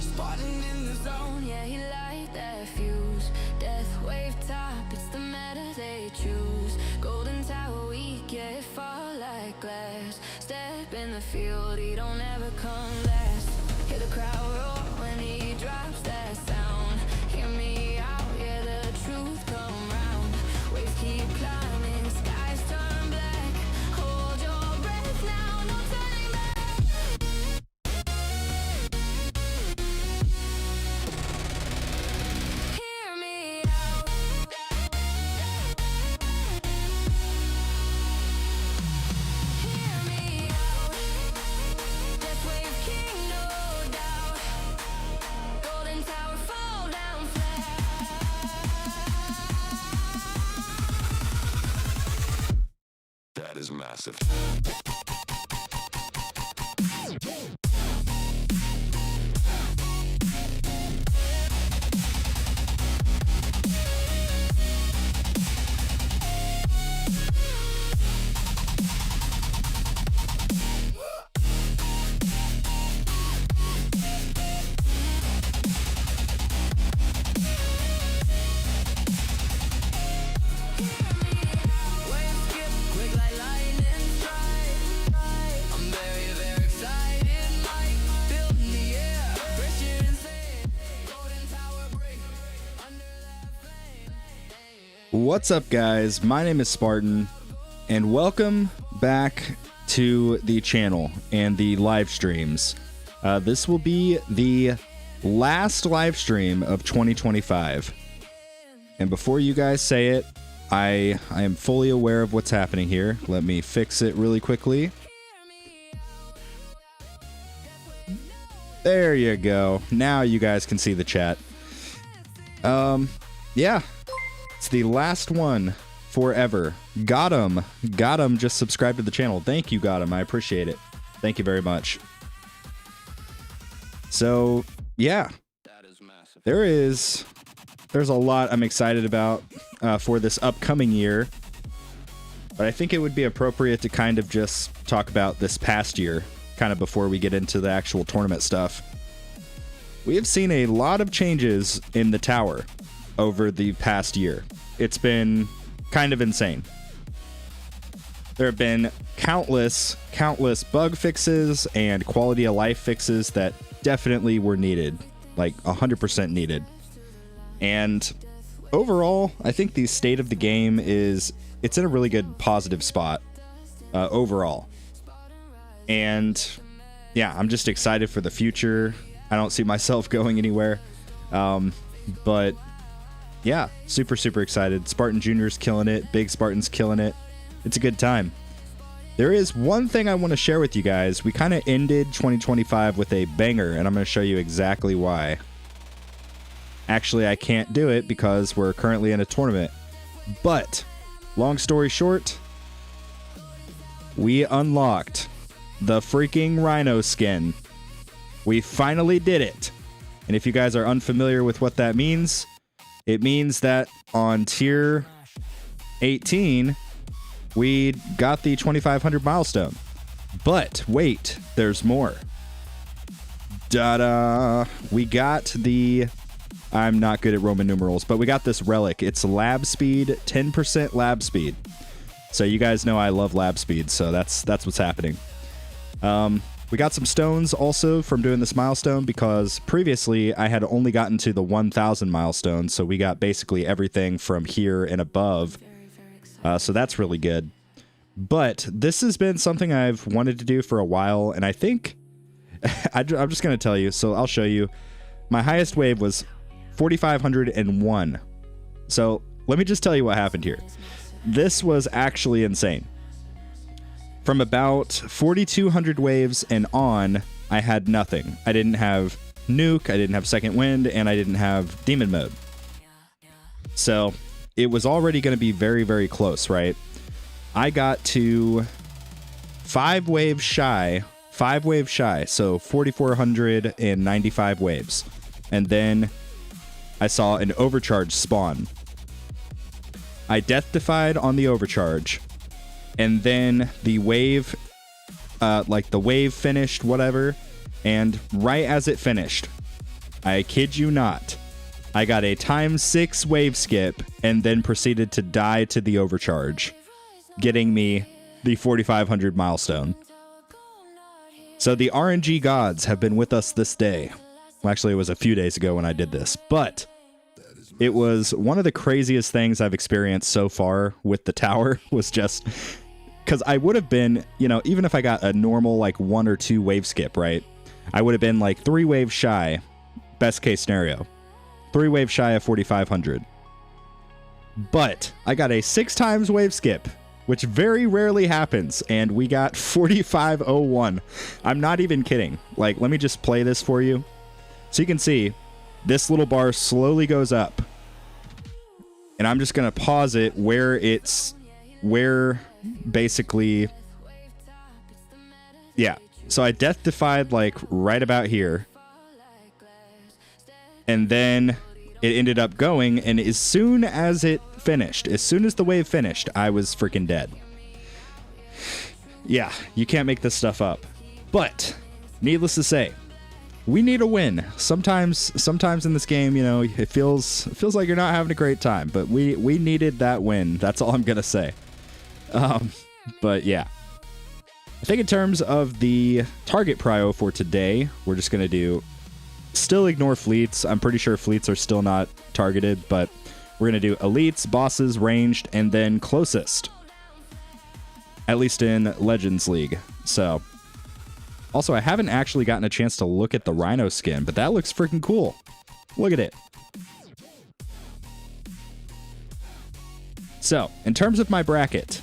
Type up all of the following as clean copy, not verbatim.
Spartan in the zone, yeah, he light that fuse. Death wave top, it's the meta they choose. Golden tower weak, yeah, it fall like glass. Step in the field, he don't ever come last. Hear the crowd roar when he drops that sound. Hear me out, yeah, the truth come round. Waves keep climbing, skies turn black. Hold your breath now, no turning back. Hear me out. Hear me out. Death wave king, no doubt. Golden tower fall down flat. That is massive. Waves skip quick like lightning strike. I'm very, very excited. Mic filled in the air. Pressure insane. Golden tower break under that flame. What's up, guys? My name is Spartan, and welcome back to the channel and the live streams. This will be the last live stream of 2025. And before you guys say it, I am fully aware of what's happening here. Let me fix it really quickly. There you go. Now you guys can see the chat. Yeah. It's the last one forever. Got him. Just subscribe to the channel. Thank you, Got him. I appreciate it. Thank you very much. So, yeah. There's a lot I'm excited about for this upcoming year. But I think it would be appropriate to kind of just talk about this past year, kind of before we get into the actual tournament stuff. We have seen a lot of changes in the tower over the past year. It's been kind of insane. There have been countless bug fixes and quality of life fixes that definitely were needed, like 100% needed. And overall, I think the state of the game it's in a really good positive spot overall. And yeah, I'm just excited for the future. I don't see myself going anywhere. But yeah, super excited. Spartan Jr.'s killing it. Big Spartan's killing it. It's a good time. There is one thing I want to share with you guys. We kind of ended 2025 with a banger, and I'm going to show you exactly why. Actually, I can't do it because we're currently in a tournament. But, long story short, we unlocked the freaking Rhino skin. We finally did it. And if you guys are unfamiliar with what that means, it means that on tier 18, we got the 2500 milestone. But wait, there's more. Da-da! We got the... I'm not good at Roman numerals, but we got this relic. It's lab speed, 10% lab speed. So you guys know I love lab speed, so that's what's happening. We got some stones also from doing this milestone because previously I had only gotten to the 1000 milestone, so we got basically everything from here and above. So that's really good. But this has been something I've wanted to do for a while, and I think I'm just going to tell you, so I'll show you. My highest wave was 4,501. So let me just tell you what happened here. This was actually insane. From about 4,200 waves and on, I had nothing. I didn't have nuke, I didn't have second wind, and I didn't have demon mode. So it was already going to be very, very close, right? I got to 5 waves shy, so 4,495 waves. And then I saw an overcharge spawn. I death defied on the overcharge, and then the wave, the wave finished, whatever, and right as it finished, I kid you not, I got a ×6 wave skip and then proceeded to die to the overcharge, getting me the 4,500 milestone. So the RNG gods have been with us this day. Well, actually, it was a few days ago when I did this, but it was one of the craziest things I've experienced so far with the tower. Was just because I would have been, even if I got a normal 1 or 2 wave skip, right? I would have been 3 waves shy, best case scenario. 3 waves shy of 4,500. But I got a 6 times wave skip, which very rarely happens, and we got 4,501. I'm not even kidding. Let me just play this for you. So you can see this little bar slowly goes up, and I'm just going to pause it where basically, yeah. So I death defied right about here, and then it ended up going, and as soon as the wave finished, I was freaking dead. Yeah, you can't make this stuff up. But needless to say, we need a win. Sometimes in this game, it feels like you're not having a great time, but we needed that win. That's all I'm gonna say. But yeah, I think in terms of the target prio for today, we're just gonna still ignore fleets. I'm pretty sure fleets are still not targeted, but we're gonna do elites, bosses, ranged, and then closest. At least in Legends League. So. Also, I haven't actually gotten a chance to look at the Rhino skin, but that looks freaking cool. Look at it. So, in terms of my bracket,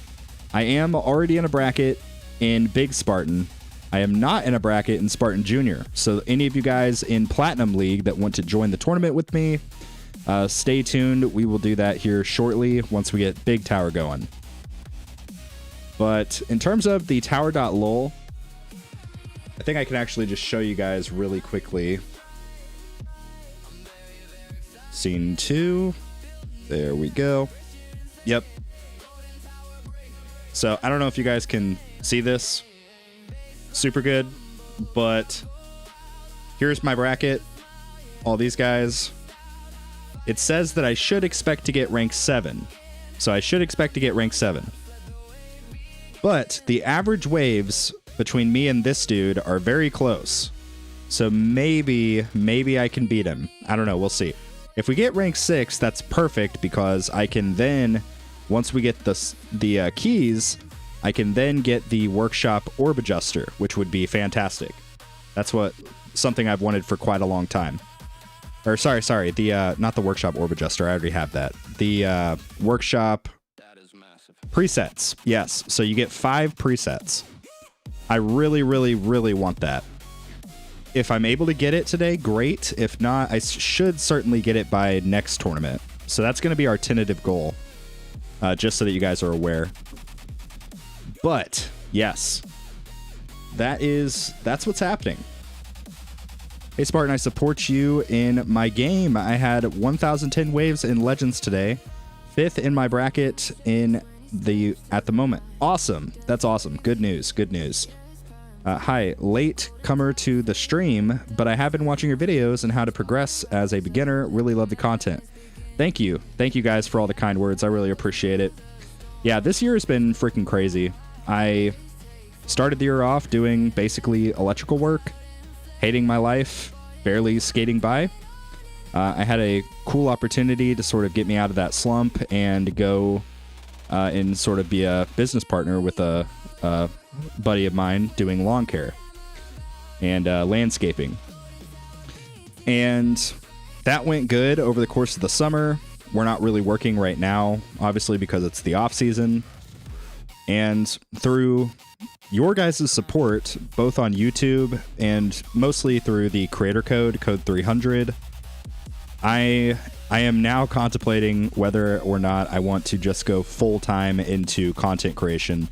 I am already in a bracket in Big Spartan. I am not in a bracket in Spartan Junior. So, any of you guys in Platinum League that want to join the tournament with me, stay tuned. We will do that here shortly once we get Big Tower going. But in terms of the tower.lol, I think I can actually just show you guys really quickly. Scene 2. There we go. Yep. So I don't know if you guys can see this super good, but here's my bracket. All these guys. It says that I should expect to get rank 7. So I should expect to get rank 7. But the average waves between me and this dude are very close. So maybe I can beat him. I don't know. We'll see. If we get rank 6, that's perfect because I can then, once we get the keys, I can then get the workshop orb adjuster, which would be fantastic. That's something I've wanted for quite a long time. Or sorry, the not the workshop orb adjuster. I already have that. The workshop presets. Yes. So you get 5 presets. I really, really, really want that. If I'm able to get it today, great. If not, I should certainly get it by next tournament. So that's going to be our tentative goal, just so that you guys are aware. But yes, that's what's happening. Hey Spartan, I support you in my game. I had 1,010 waves in Legends today, 5th in my bracket at the moment. Awesome. That's awesome. Good news. Good news. Hi, late comer to the stream, but I have been watching your videos on how to progress as a beginner. Really love the content. Thank you. Thank you guys for all the kind words. I really appreciate it. Yeah, this year has been freaking crazy. I started the year off doing basically electrical work, hating my life, barely skating by. I had a cool opportunity to sort of get me out of that slump and go and sort of be a business partner with a buddy of mine doing lawn care and landscaping. And that went good over the course of the summer. We're not really working right now, obviously, because it's the off season. And through your guys' support, both on YouTube and mostly through the creator code 300. I am now contemplating whether or not I want to just go full time into content creation.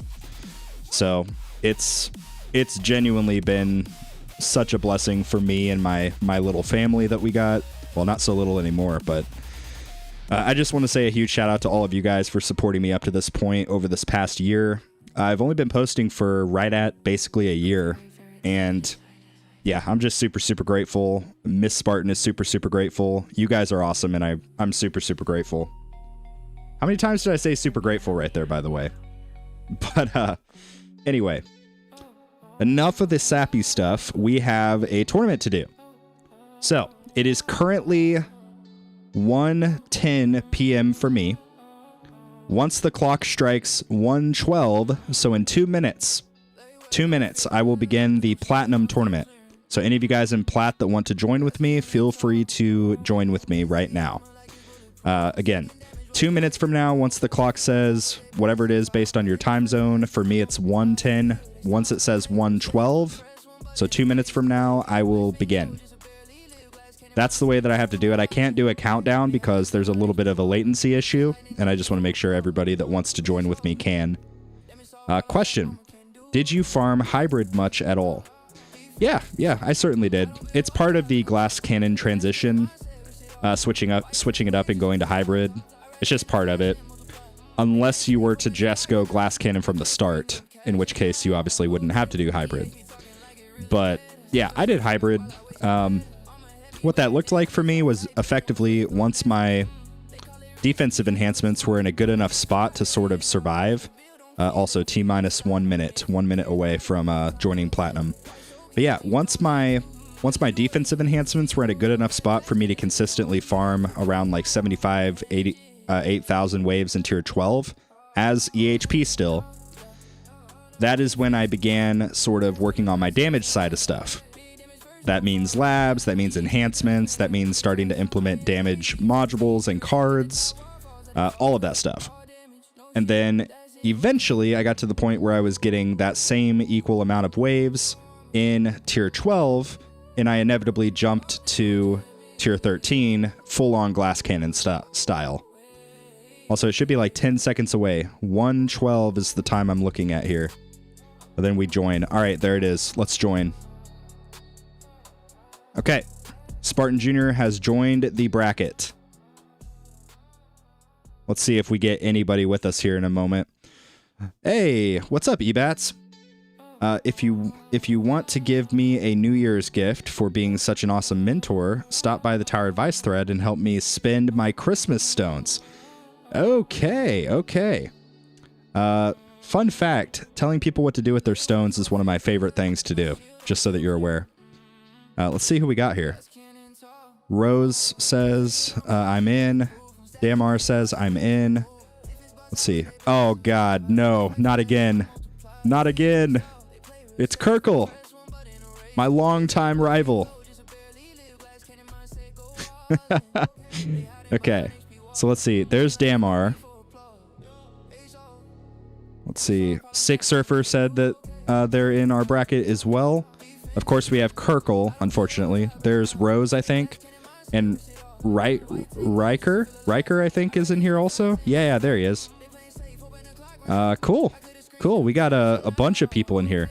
So it's genuinely been such a blessing for me and my little family that we got. Well, not so little anymore, but I just want to say a huge shout out to all of you guys for supporting me up to this point over this past year. I've only been posting for right at basically a year, and yeah, I'm just super, super grateful. Miss Spartan is super, super grateful. You guys are awesome, and I'm super, super grateful. How many times did I say super grateful right there, by the way? But anyway, enough of the sappy stuff. We have a tournament to do. So it is currently 1:10 p.m. for me. Once the clock strikes 1:12, so in 2 minutes, I will begin the Platinum tournament. So any of you guys in Plat that want to join with me, feel free to join with me right now. Again, 2 minutes from now, once the clock says whatever it is based on your time zone, for me it's 1:10. Once it says 1:12, so 2 minutes from now, I will begin. That's the way that I have to do it. I can't do a countdown because there's a little bit of a latency issue, and I just want to make sure everybody that wants to join with me can. Question: did you farm hybrid much at all? Yeah, I certainly did. It's part of the glass cannon transition, switching it up and going to hybrid. It's just part of it. Unless you were to just go glass cannon from the start, in which case you obviously wouldn't have to do hybrid. But yeah, I did hybrid. What that looked like for me was effectively once my defensive enhancements were in a good enough spot to sort of survive. Also, T-minus 1 minute, 1 minute away from joining Platinum. But yeah, once my defensive enhancements were in a good enough spot for me to consistently farm around like 75, 80, 8,000 waves in tier 12 as EHP still, that is when I began sort of working on my damage side of stuff. That means labs, that means enhancements, that means starting to implement damage modules and cards, all of that stuff. And then eventually I got to the point where I was getting that same equal amount of waves in tier 12, and I inevitably jumped to tier 13, full-on glass cannon style. Also, it should be like 10 seconds away. 1:12 is the time I'm looking at here. And then we join. All right, there it is. Let's join. Okay, Spartan Jr. has joined the bracket. Let's see if we get anybody with us here in a moment. Hey, what's up, Ebats? If you want to give me a New Year's gift for being such an awesome mentor, stop by the Tower Advice thread and help me spend my Christmas stones. Okay. Fun fact, telling people what to do with their stones is one of my favorite things to do, just so that you're aware. Let's see who we got here. Rose says, I'm in. Damar says, I'm in. Let's see. Oh, God, no, not again. Not again. It's Kirkle, my longtime rival. Okay, so let's see. There's Damar. Let's see. Sick Surfer said that they're in our bracket as well. Of course, we have Kirkle, unfortunately. There's Rose, I think. And Riker, I think, is in here also. Yeah, there he is. Cool. We got a bunch of people in here.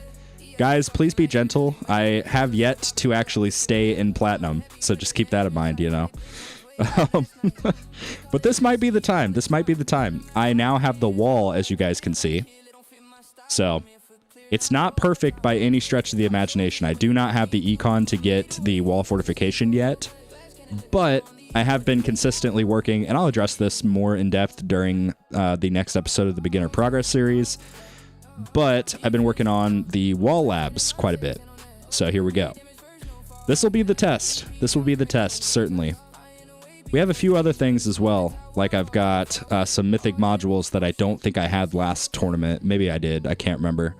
Guys, please be gentle. I have yet to actually stay in Platinum, so just keep that in mind, you know. But this might be the time. I now have the wall, as you guys can see. So it's not perfect by any stretch of the imagination. I do not have the econ to get the wall fortification yet, but I have been consistently working, and I'll address this more in depth during the next episode of the Beginner Progress series, but I've been working on the wall labs quite a bit. So here we go. This will be the test. Certainly. We have a few other things as well. Like I've got some mythic modules that I don't think I had last tournament. Maybe I did. I can't remember.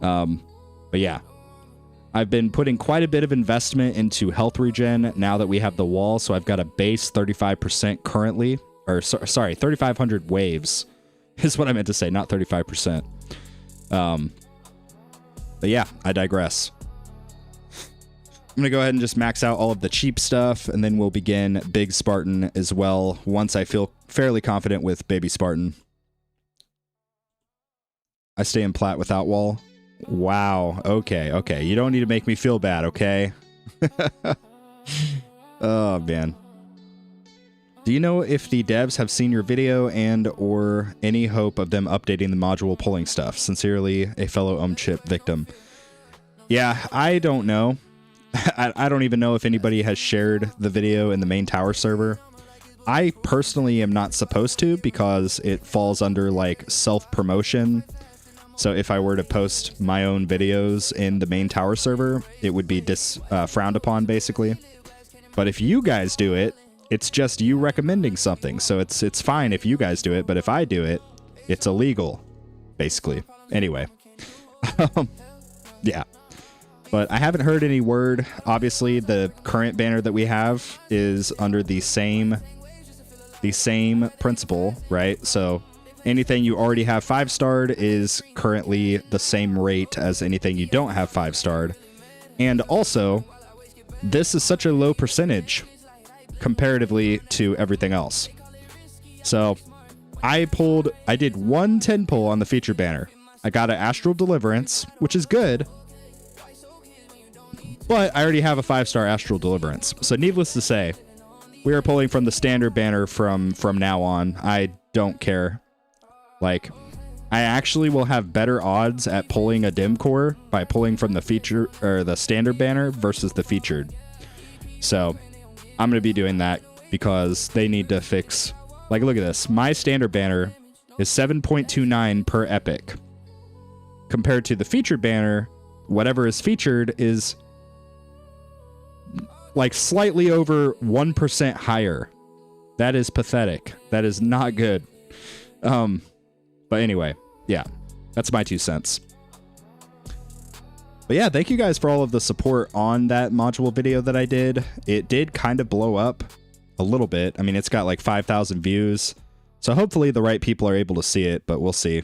But yeah, I've been putting quite a bit of investment into health regen now that we have the wall. So I've got a base 35% currently, or sorry, 3,500 waves is what I meant to say, not 35%. But yeah, I digress. I'm going to go ahead and just max out all of the cheap stuff, and then we'll begin Big Spartan as well once I feel fairly confident with Baby Spartan. I stay in plat without wall. Wow. Okay, okay. You don't need to make me feel bad, okay? Oh, man. Do you know if the devs have seen your video and or any hope of them updating the module pulling stuff? Sincerely, a fellow chip victim. Yeah, I don't know. I don't even know if anybody has shared the video in the main tower server. I personally am not supposed to because it falls under like self-promotion. So if I were to post my own videos in the main tower server, it would be frowned upon basically. But if you guys do it, it's just you recommending something. So it's fine if you guys do it, but if I do it, it's illegal basically. Anyway. Yeah. But I haven't heard any word. Obviously, the current banner that we have is under the same principle, right? So anything you already have 5-starred is currently the same rate as anything you don't have 5-starred. And also, this is such a low percentage comparatively to everything else. So I did one 10 pull on the featured banner. I got an Astral Deliverance, which is good. But I already have a 5-star Astral Deliverance. So needless to say, we are pulling from the standard banner from now on. I don't care. Like, I actually will have better odds at pulling a dim core by pulling from the feature or the standard banner versus the featured. So I'm going to be doing that because they need to fix. Like, look at this. My standard banner is 7.29 per epic. Compared to the featured banner, whatever is featured is like slightly over 1% higher. That is pathetic. That is not good. But anyway, yeah, that's my 2 cents. But yeah, thank you guys for all of the support on that module video that I did. It did kind of blow up a little bit. I mean, it's got like 5,000 views. So hopefully the right people are able to see it, but we'll see.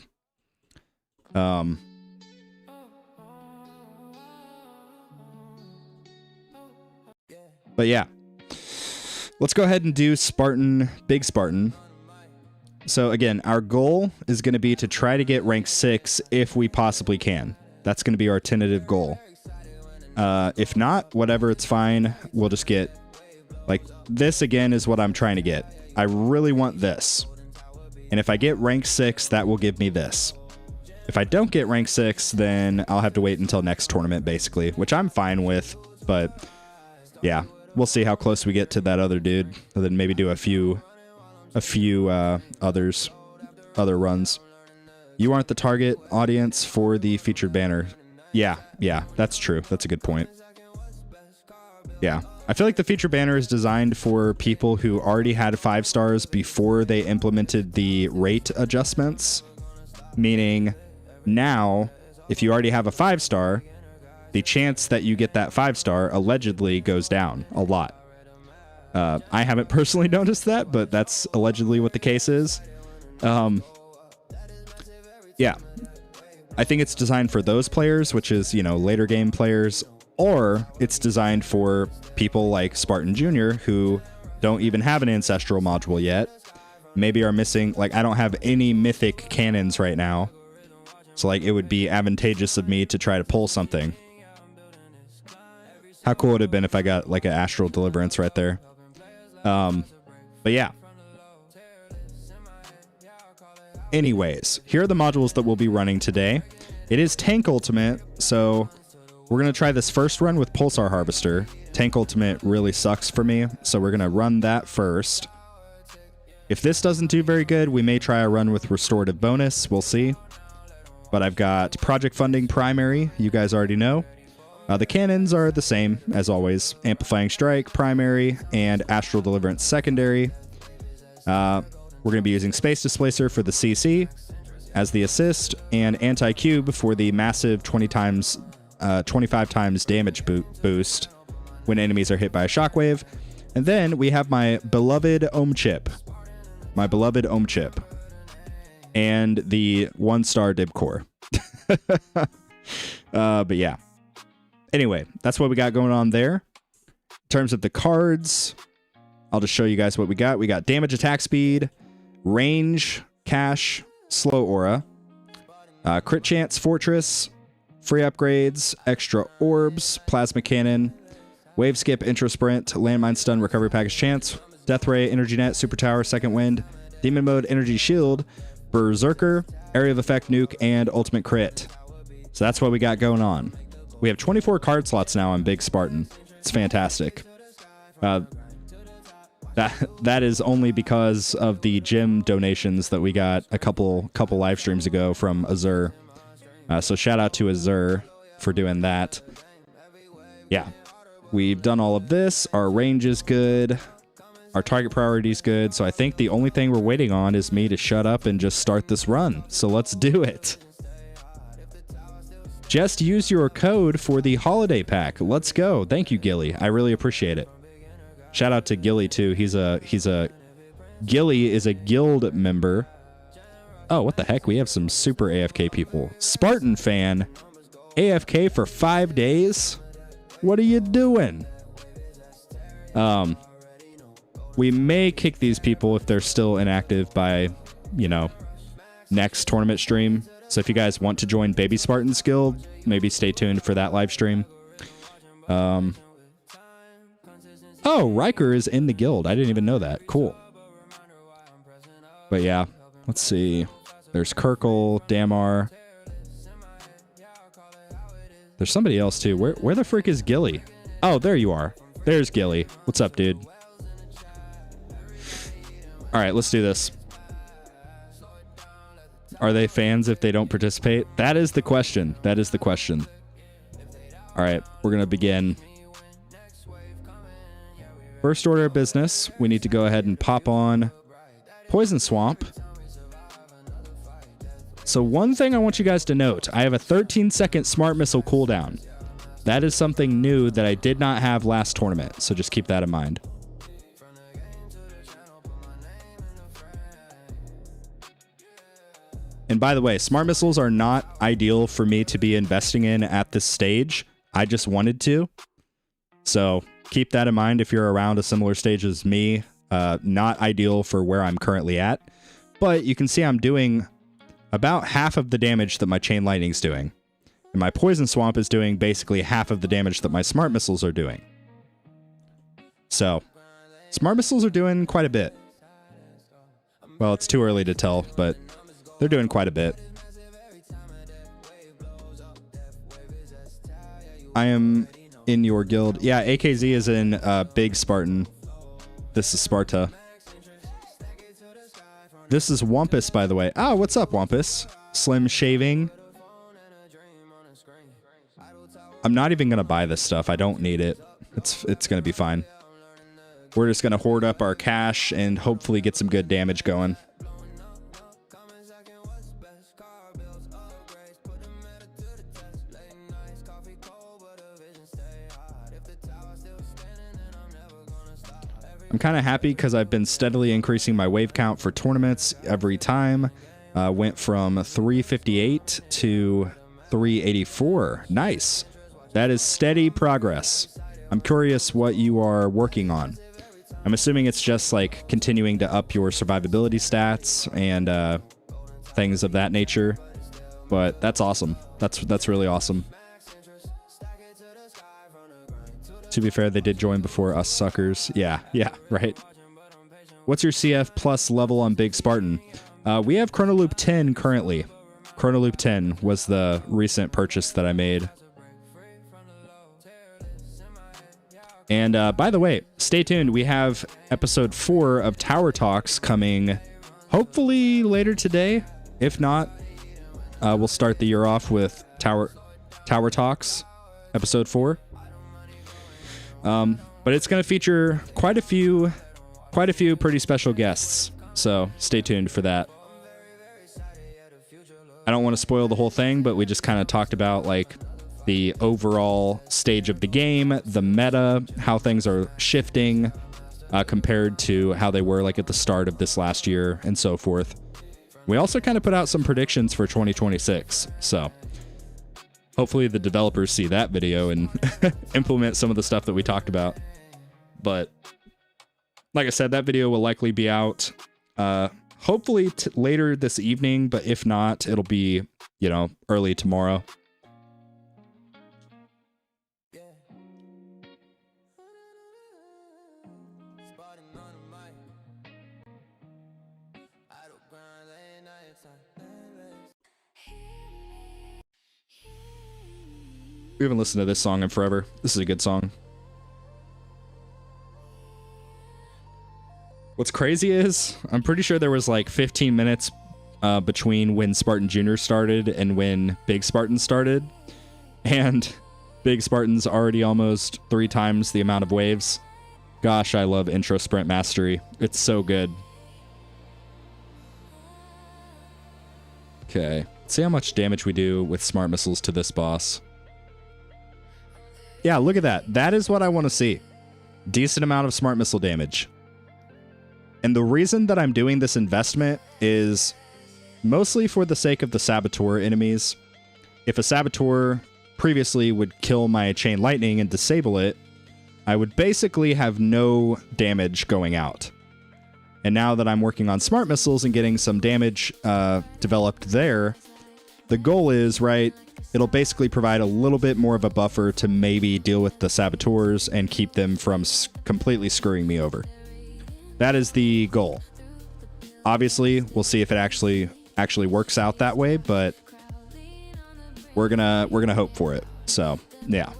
But yeah, let's go ahead and do Big Spartan. So again, our goal is going to be to try to get rank 6 if we possibly can. That's going to be our tentative goal. If not, whatever, it's fine. We'll just get, like, this again is what I'm trying to get. I really want this. And if I get rank 6, that will give me this. If I don't get rank 6, then I'll have to wait until next tournament, basically, which I'm fine with. But yeah, we'll see how close we get to that other dude, and then maybe do a few other runs. You aren't the target audience for the featured banner. Yeah, that's true. That's a good point. Yeah, I feel like the featured banner is designed for people who already had 5 stars before they implemented the rate adjustments. Meaning, now, if you already have a 5-star, the chance that you get that 5-star allegedly goes down a lot. I haven't personally noticed that, but that's allegedly what the case is. Yeah. I think it's designed for those players, which is, later game players, or it's designed for people like Spartan Jr. who don't even have an Ancestral module yet. Maybe are missing, like, I don't have any mythic cannons right now. So, like, it would be advantageous of me to try to pull something. How cool would it have been if I got, like, an Astral Deliverance right there? But yeah. Anyways, here are the modules that we'll be running today. It is Tank Ultimate, so we're going to try this first run with Pulsar Harvester. Tank Ultimate really sucks for me, so we're going to run that first. If this doesn't do very good, we may try a run with Restorative Bonus. We'll see. But I've got Project Funding Primary, you guys already know. The cannons are the same, as always. Amplifying Strike, Primary, and Astral Deliverance, Secondary. We're going to be using Space Displacer for the CC as the assist, and Anti-Cube for the massive 25 times damage boost when enemies are hit by a shockwave. And then we have my beloved Ohm Chip. And the 1-star Dib Core. But yeah. Anyway, that's what we got going on there. In terms of the cards, I'll just show you guys what we got. We got damage, attack speed, range, cash, slow aura, crit chance, fortress, free upgrades, extra orbs, plasma cannon, wave skip, intro sprint, landmine stun, recovery package chance, death ray, energy net, super tower, second wind, demon mode, energy shield, berserker, area of effect nuke, and ultimate crit. So that's what we got going on. We have 24 card slots now on Big Spartan. It's fantastic. That is only because of the gym donations that we got a couple live streams ago from Azur. So shout out to Azur for doing that. Yeah, we've done all of this. Our range is good. Our target priority is good. So I think the only thing we're waiting on is me to shut up and just start this run. So let's do it. Just use your code for the holiday pack. Let's go. Thank you, Gilly. I really appreciate it. Shout out to Gilly too. Gilly is a guild member. Oh, what the heck? We have some super AFK people. Spartan fan. AFK for 5 days? What are you doing? We may kick these people if they're still inactive by, next tournament stream. So if you guys want to join Baby Spartan's Guild, maybe stay tuned for that live stream. Oh, Riker is in the guild. I didn't even know that. Cool. But yeah, let's see. There's Kirkle, Damar. There's somebody else too. Where the frick is Gilly? Oh, there you are. There's Gilly. What's up, dude? All right, let's do this. Are they fans if they don't participate? That is the question. That is the question. All right, we're going to begin. First order of business, we need to go ahead and pop on Poison Swamp. So one thing I want you guys to note, I have a 13-second Smart Missile cooldown. That is something new that I did not have last tournament, so just keep that in mind. And by the way, Smart Missiles are not ideal for me to be investing in at this stage. I just wanted to. So keep that in mind if you're around a similar stage as me. Not ideal for where I'm currently at. But you can see I'm doing about half of the damage that my Chain Lightning's doing. And my Poison Swamp is doing basically half of the damage that my Smart Missiles are doing. So, Smart Missiles are doing quite a bit. Well, it's too early to tell, but they're doing quite a bit. I am in your guild. Yeah, AKZ is in Big Spartan. This is Sparta. This is Wampus, by the way. Oh, what's up, Wampus? Slim Shaving. I'm not even going to buy this stuff. I don't need it. It's going to be fine. We're just going to hoard up our cash and hopefully get some good damage going. I'm kind of happy because I've been steadily increasing my wave count for tournaments every time. Went from 358 to 384. Nice. That is steady progress. I'm curious what you are working on. I'm assuming it's just like continuing to up your survivability stats and things of that nature. But that's awesome. That's really awesome. To be fair, they did join before us suckers. Yeah, right. What's your CF plus level on Big Spartan? We have Chronoloop 10 currently. Chronoloop 10 was the recent purchase that I made. And by the way, stay tuned. We have episode 4 of Tower Talks coming hopefully later today. If not, we'll start the year off with Tower Talks episode 4. But it's going to feature quite a few pretty special guests. So stay tuned for that. I don't want to spoil the whole thing, but we just kind of talked about like the overall stage of the game, the meta, how things are shifting compared to how they were like at the start of this last year and so forth. We also kind of put out some predictions for 2026. So hopefully the developers see that video and implement some of the stuff that we talked about. But like I said, that video will likely be out hopefully later this evening, but if not, it'll be, you know, early tomorrow. We haven't listened to this song in forever. This is a good song. What's crazy is, I'm pretty sure there was like 15 minutes between when Spartan Jr. started and when Big Spartan started. And Big Spartan's already almost 3 times the amount of waves. Gosh, I love intro sprint mastery. It's so good. Okay, let's see how much damage we do with smart missiles to this boss. Yeah, look at that. That is what I want to see. Decent amount of smart missile damage. And the reason that I'm doing this investment is mostly for the sake of the Saboteur enemies. If a Saboteur previously would kill my Chain Lightning and disable it, I would basically have no damage going out. And now that I'm working on smart missiles and getting some damage developed there, the goal is, right, it'll basically provide a little bit more of a buffer to maybe deal with the Saboteurs and keep them from completely screwing me over. That is the goal. Obviously, we'll see if it actually works out that way, but we're gonna hope for it. So, yeah.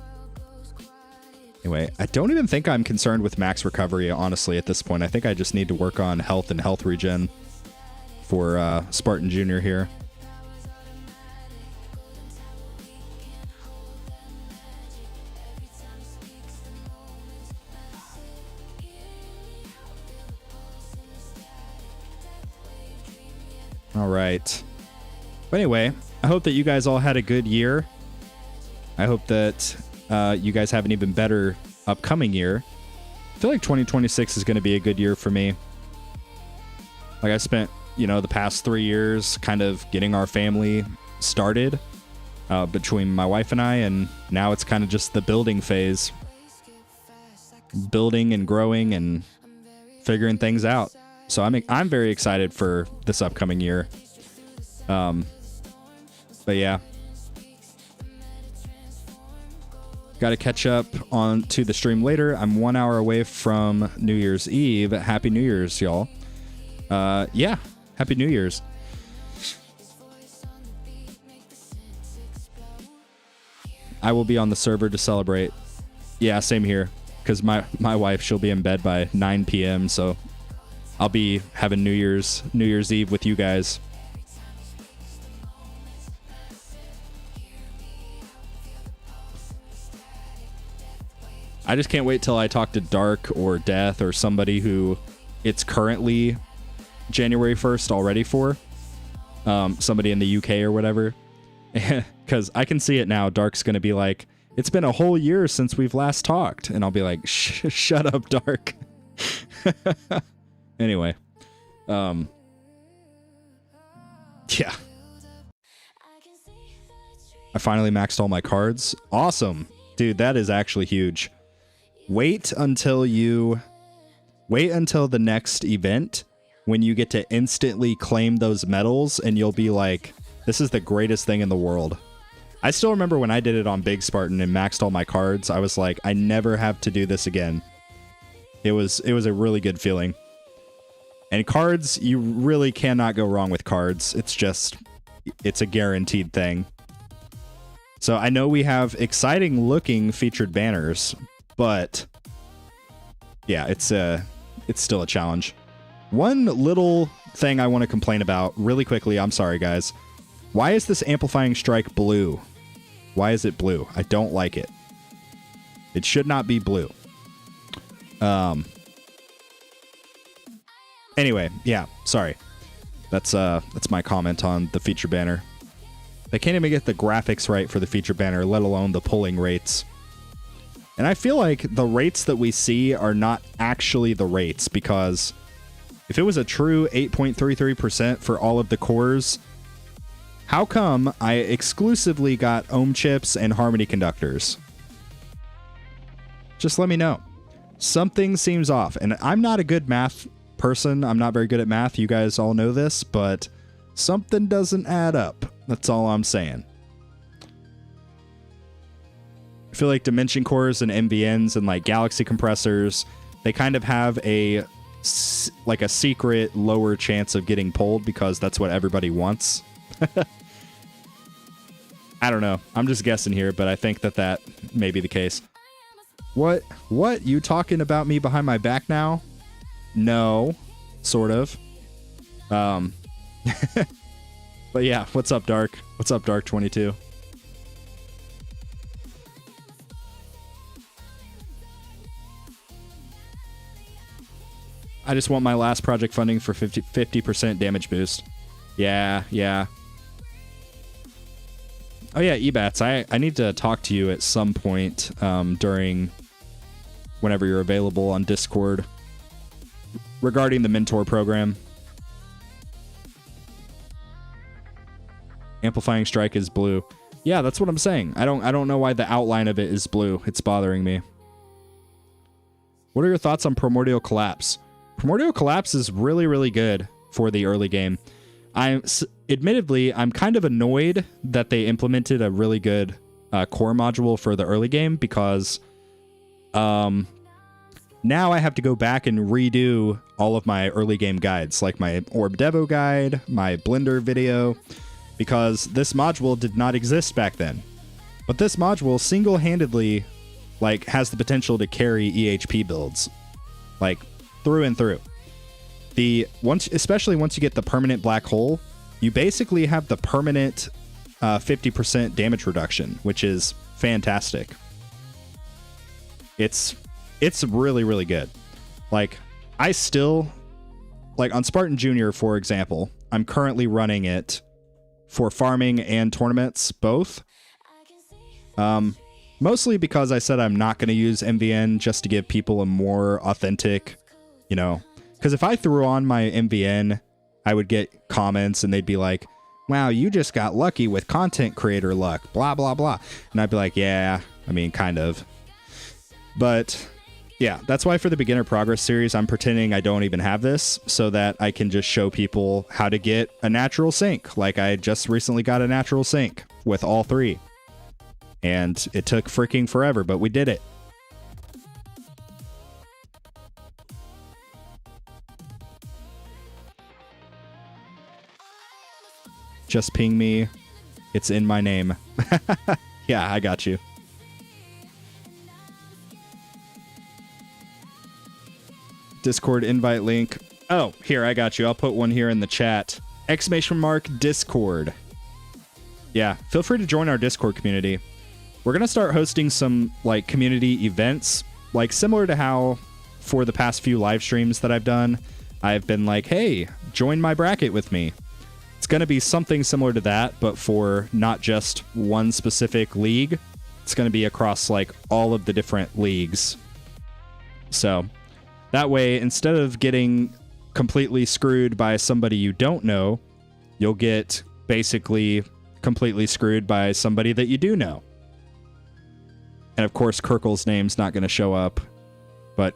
Anyway, I don't even think I'm concerned with max recovery, honestly, at this point. I think I just need to work on health and health regen for Spartan Jr. here. All right. But anyway, I hope that you guys all had a good year. I hope that you guys have an even better upcoming year. I feel like 2026 is going to be a good year for me. Like I spent, you know, the past 3 years kind of getting our family started between my wife and I, and now it's kind of just the building phase. Building and growing and figuring things out. So I'm very excited for this upcoming year. But yeah. Got to catch up on to the stream later. I'm 1 hour away from New Year's Eve. Happy New Year's, y'all. Yeah. Happy New Year's. I will be on the server to celebrate. Yeah, same here. Because my wife, she'll be in bed by 9 p.m. So I'll be having New Year's Eve with you guys. I just can't wait till I talk to Dark or Death or somebody who it's currently January 1st already for. Somebody in the UK or whatever. Because I can see it now. Dark's going to be like, it's been a whole year since we've last talked. And I'll be like, shut up, Dark. Anyway. Yeah. I finally maxed all my cards. Awesome. Dude, that is actually huge. Wait until the next event when you get to instantly claim those medals and you'll be like, this is the greatest thing in the world. I still remember when I did it on Big Spartan and maxed all my cards, I was like, I never have to do this again. It was a really good feeling. And cards, you really cannot go wrong with cards. It's a guaranteed thing. So I know we have exciting looking featured banners, but yeah, it's still a challenge. One little thing I want to complain about really quickly. I'm sorry, guys. Why is this amplifying strike blue? Why is it blue? I don't like it. It should not be blue. Anyway, yeah, sorry. That's my comment on the feature banner. They can't even get the graphics right for the feature banner, let alone the pulling rates. And I feel like the rates that we see are not actually the rates, because if it was a true 8.33% for all of the cores, How come I exclusively got ohm chips and harmony conductors? Just let me know. Something seems off. And I'm not a good math person. I'm not very good at math. You guys all know this, but something doesn't add up. That's all I'm saying. I feel like dimension cores and MVNs and like galaxy compressors, they kind of have a secret lower chance of getting pulled because that's what everybody wants. I don't know. I'm just guessing here, but I think that may be the case. What? You talking about me behind my back now? No, sort of. But yeah, what's up, Dark? What's up, Dark 22? I just want my last project funding for 50% damage boost. Yeah. Oh yeah, Ebats, I need to talk to you at some point during whenever you're available on Discord regarding the mentor program. Amplifying strike is blue. Yeah, that's what I'm saying. I don't know why the outline of it is blue. It's bothering me. What are your thoughts on Primordial Collapse? Primordial Collapse is really, really good for the early game. Admittedly, I'm kind of annoyed that they implemented a really good core module for the early game because now I have to go back and redo all of my early game guides, like my Orb Devo guide, my Blender video, because this module did not exist back then. But this module single-handedly has the potential to carry EHP builds, through and through. Especially once you get the permanent black hole, you basically have the permanent 50% damage reduction, which is fantastic. It's really, really good. I still, on Spartan Junior, for example, I'm currently running it for farming and tournaments, both. Mostly because I said I'm not going to use MVN just to give people a more authentic, because if I threw on my MVN, I would get comments and they'd be like, wow, you just got lucky with content creator luck, blah, blah, blah. And I'd be like, yeah, I mean, kind of. But yeah, that's why for the beginner progress series, I'm pretending I don't even have this so that I can just show people how to get a natural sync. I just recently got a natural sync with all three. And it took freaking forever, but we did it. Just ping me. It's in my name. Yeah, I got you. Discord invite link. Oh, here, I got you. I'll put one here in the chat. !Discord. Yeah, feel free to join our Discord community. We're going to start hosting some community events, similar to how for the past few live streams that I've done, I've been hey, join my bracket with me. It's going to be something similar to that, but for not just one specific league. It's going to be across all of the different leagues. So that way, instead of getting completely screwed by somebody you don't know, you'll get basically completely screwed by somebody that you do know. And of course, Kirkle's name's not going to show up, but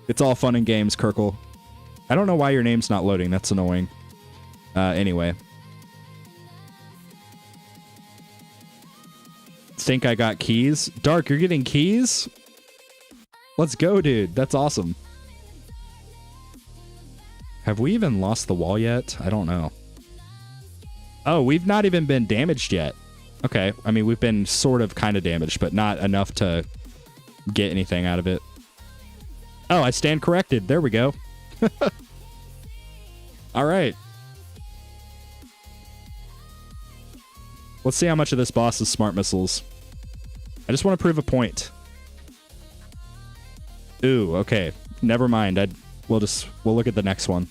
it's all fun and games, Kirkle. I don't know why your name's not loading. That's annoying. Anyway. Think I got keys? Dark, you're getting keys? Let's go, dude. That's awesome. Have we even lost the wall yet? I don't know. Oh, we've not even been damaged yet. Okay. I mean, we've been sort of kind of damaged, but not enough to get anything out of it. Oh, I stand corrected. There we go. All right. Let's see how much of this boss is smart missiles. I just want to prove a point. Ooh, okay. Never mind. We'll look at the next one.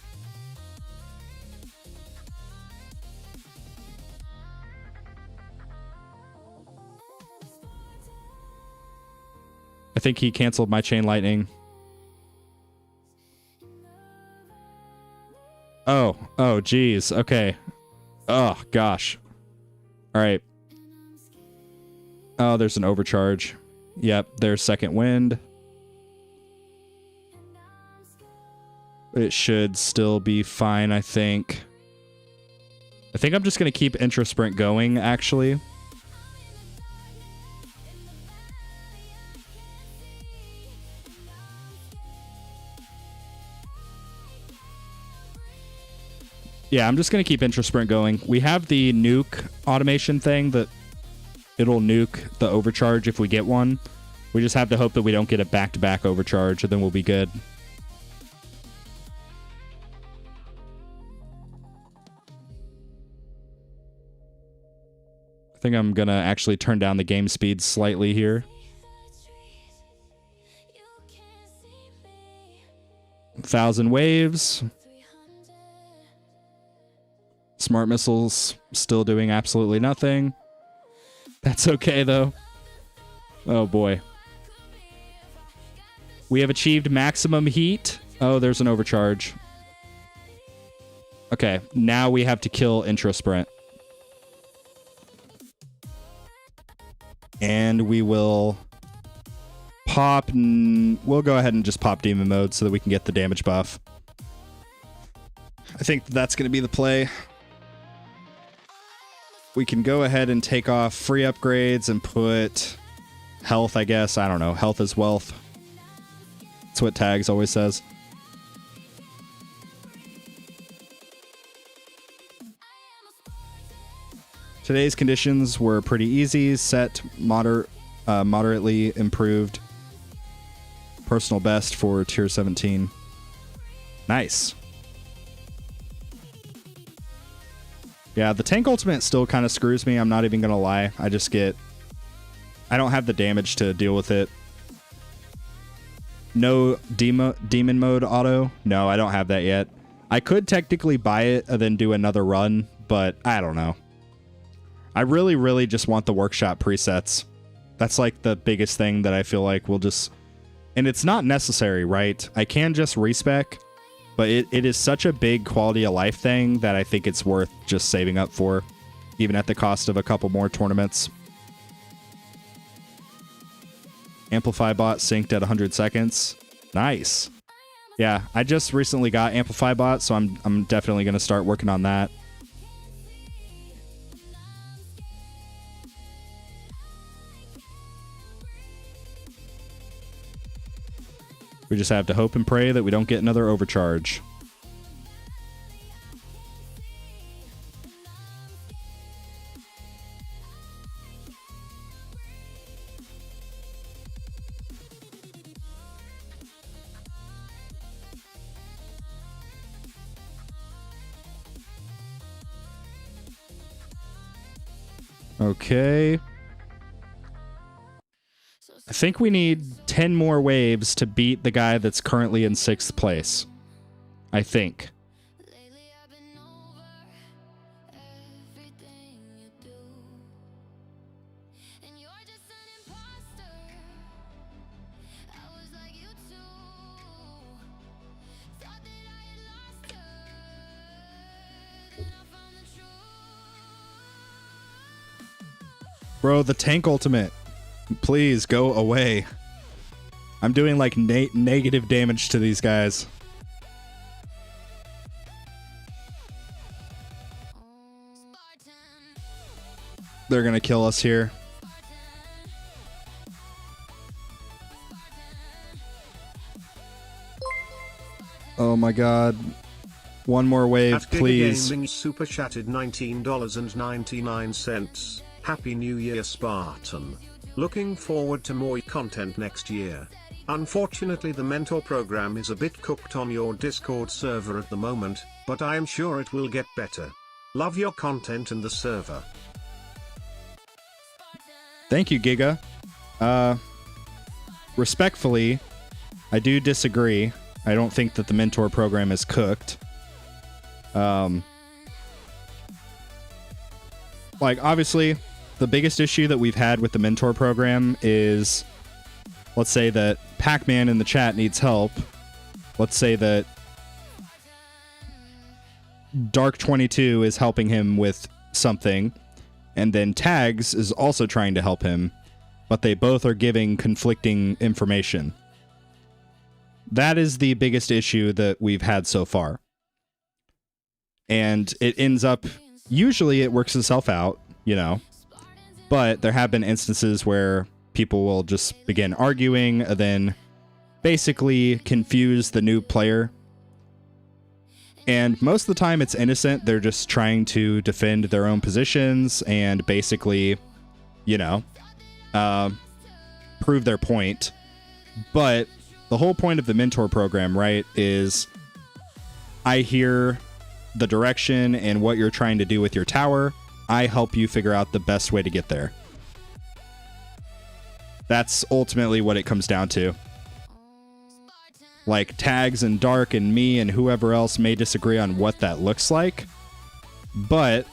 I think he canceled my chain lightning. Oh, geez. Okay. Oh, gosh. All right. Oh, there's an overcharge. Yep, there's second wind. It should still be fine, I think. I think I'm just going to keep Intra Sprint going, actually. Yeah, I'm just going to keep Intra Sprint going. We have the nuke automation thing that it'll nuke the overcharge if we get one. We just have to hope that we don't get a back-to-back overcharge, and then we'll be good. I think I'm going to actually turn down the game speed slightly here. 1,000 waves. Smart missiles still doing absolutely nothing. That's okay, though. Oh, boy. We have achieved maximum heat. Oh, there's an overcharge. Okay, now we have to kill Intra Sprint. And we will pop... We'll go ahead and just pop Demon Mode so that we can get the damage buff. I think that's going to be the play. We can go ahead and take off free upgrades and put health, I guess. I don't know. Health is wealth. That's what Tags always says. Today's conditions were pretty easy. Set moderately improved. Personal best for tier 17. Nice. Yeah, the tank ultimate still kind of screws me. I'm not even going to lie. I don't have the damage to deal with it. No demon mode auto. No, I don't have that yet. I could technically buy it and then do another run, but I don't know. I really, really just want the workshop presets. That's like the biggest thing that I feel like will just... And it's not necessary, right? I can just respec, but it is such a big quality of life thing that I think it's worth just saving up for, even at the cost of a couple more tournaments. Amplify bot synced at 100 seconds. Nice. Yeah, I just recently got Amplify bot, so I'm definitely going to start working on that. We just have to hope and pray that we don't get another overcharge. Okay. I think we need 10 more waves to beat the guy that's currently in 6th place. I think. Bro, the tank ultimate. Please go away. I'm doing like negative damage to these guys. They're gonna kill us here. Oh my god. One more wave, please. Gaming super chatted $19.99. Happy New Year, Spartan. Looking forward to more content next year. Unfortunately, the mentor program is a bit cooked on your Discord server at the moment, but I am sure it will get better. Love your content and the server. Thank you, Giga. Respectfully, I do disagree. I don't think that the mentor program is cooked. Like, obviously, the biggest issue that we've had with the mentor program is, let's say that Pac-Man in the chat needs help. Let's say that Dark 22 is helping him with something, and then Tags is also trying to help him, but they both are giving conflicting information. That is the biggest issue that we've had so far. And it ends up, usually it works itself out, you know, but there have been instances where people will just begin arguing and then basically confuse the new player. And most of the time it's innocent. They're just trying to defend their own positions and basically, you know, prove their point. But the whole point of the mentor program, right, is I hear the direction and what you're trying to do with your tower. I help you figure out the best way to get there. That's ultimately what it comes down to. Like, Tags and Dark and me and whoever else may disagree on what that looks like, but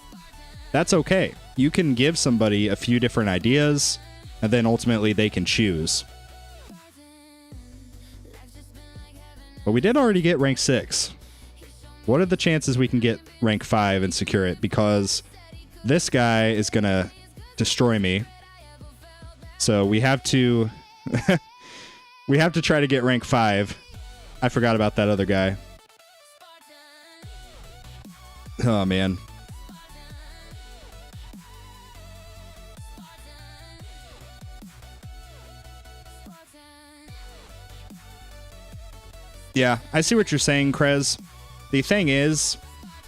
that's okay. You can give somebody a few different ideas, and then ultimately they can choose. But we did already get rank 6. What are the chances we can get rank 5 and secure it? Because this guy is going to destroy me. So we have to... we have to try to get rank 5. I forgot about that other guy. Oh, man. Yeah, I see what you're saying, Krez. The thing is,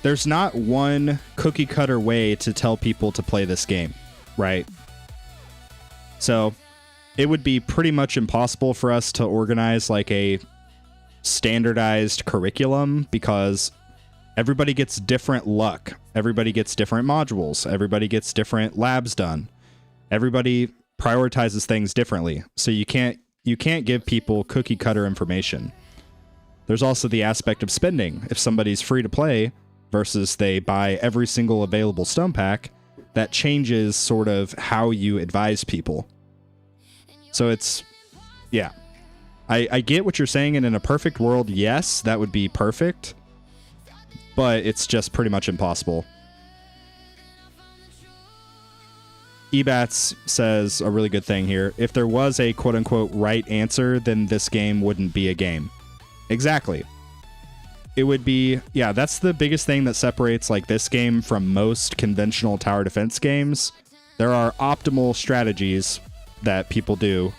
there's not one cookie cutter way to tell people to play this game, right? So it would be pretty much impossible for us to organize like a standardized curriculum because everybody gets different luck. Everybody gets different modules. Everybody gets different labs done. Everybody prioritizes things differently. So you can't give people cookie cutter information. There's also the aspect of spending. If somebody's free to play versus they buy every single available stone pack, that changes sort of how you advise people. So it's, yeah. I get what you're saying, and in a perfect world, yes, that would be perfect, but it's just pretty much impossible. Ebats says a really good thing here. If there was a quote-unquote right answer, then this game wouldn't be a game. Exactly. It would be, yeah, that's the biggest thing that separates like this game from most conventional tower defense games. There are optimal strategies that people do,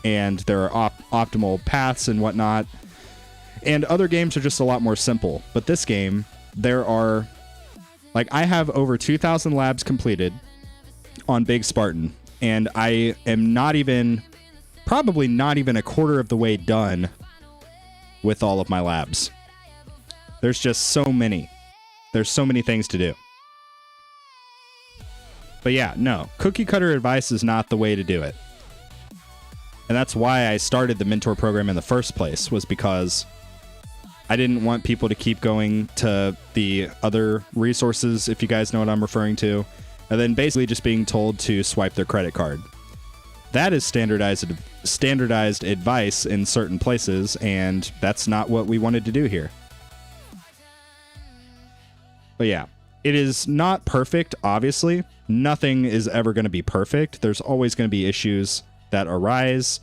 and there are optimal paths and whatnot. And other games are just a lot more simple. But this game, there are, like, I have over 2,000 labs completed on Big Spartan, and I am probably not even a quarter of the way done with all of my labs. There's just so many. There's so many things to do. But yeah, no, cookie cutter advice is not the way to do it. And that's why I started the mentor program in the first place, was because I didn't want people to keep going to the other resources, if you guys know what I'm referring to, and then basically just being told to swipe their credit card. That is standardized advice in certain places, and that's not what we wanted to do here. But yeah, it is not perfect, obviously. Nothing is ever going to be perfect. There's always going to be issues that arise,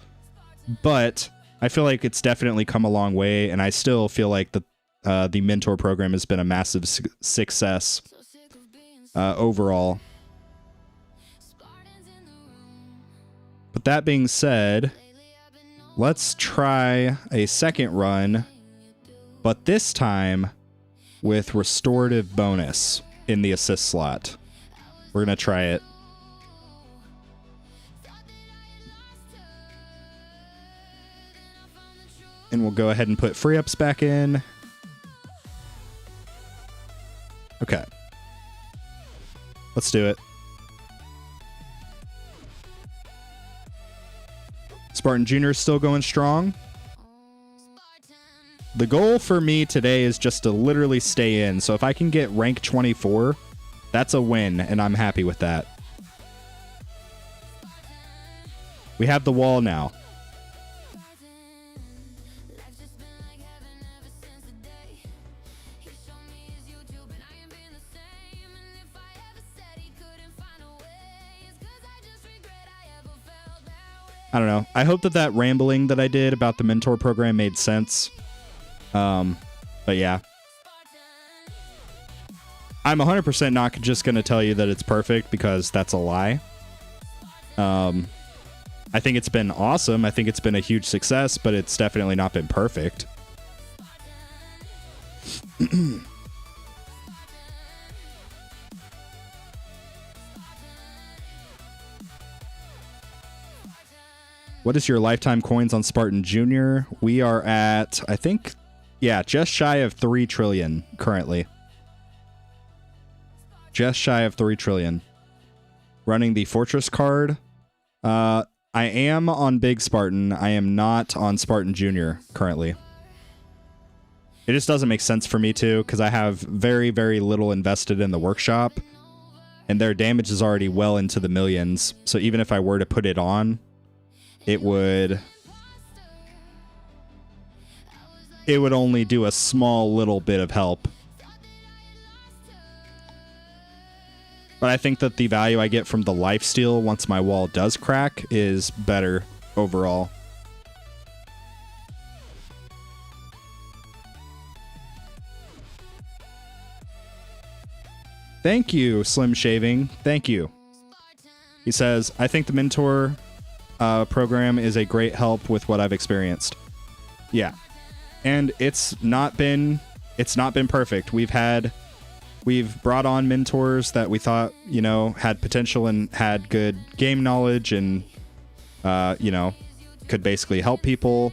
but I feel like it's definitely come a long way, and I still feel like the mentor program has been a massive success overall. But that being said, let's try a second run, but this time with restorative bonus in the assist slot. We're going to try it. And we'll go ahead and put free ups back in. Okay. Let's do it. Spartan Jr. is still going strong. The goal for me today is just to literally stay in. So if I can get rank 24, that's a win, and I'm happy with that. We have the wall now. I don't know. I hope that rambling that I did about the mentor program made sense. But yeah. I'm 100% not just going to tell you that it's perfect because that's a lie. I think it's been awesome. I think it's been a huge success, but it's definitely not been perfect. What is your lifetime coins on Spartan Junior? We are at, I think, yeah, just shy of 3 trillion currently. Just shy of 3 trillion. Running the Fortress card. I am on Big Spartan. I am not on Spartan Junior currently. It just doesn't make sense for me to, because I have very, very little invested in the workshop, and their damage is already well into the millions. So even if I were to put it on, it would only do a small little bit of help. But I think that the value I get from the lifesteal once my wall does crack is better overall. Thank you, Slim Shaving. Thank you. He says, I think the mentor program is a great help with what I've experienced. Yeah. And it's not been perfect. We've brought on mentors that we thought, you know, had potential and had good game knowledge and, you know, could basically help people.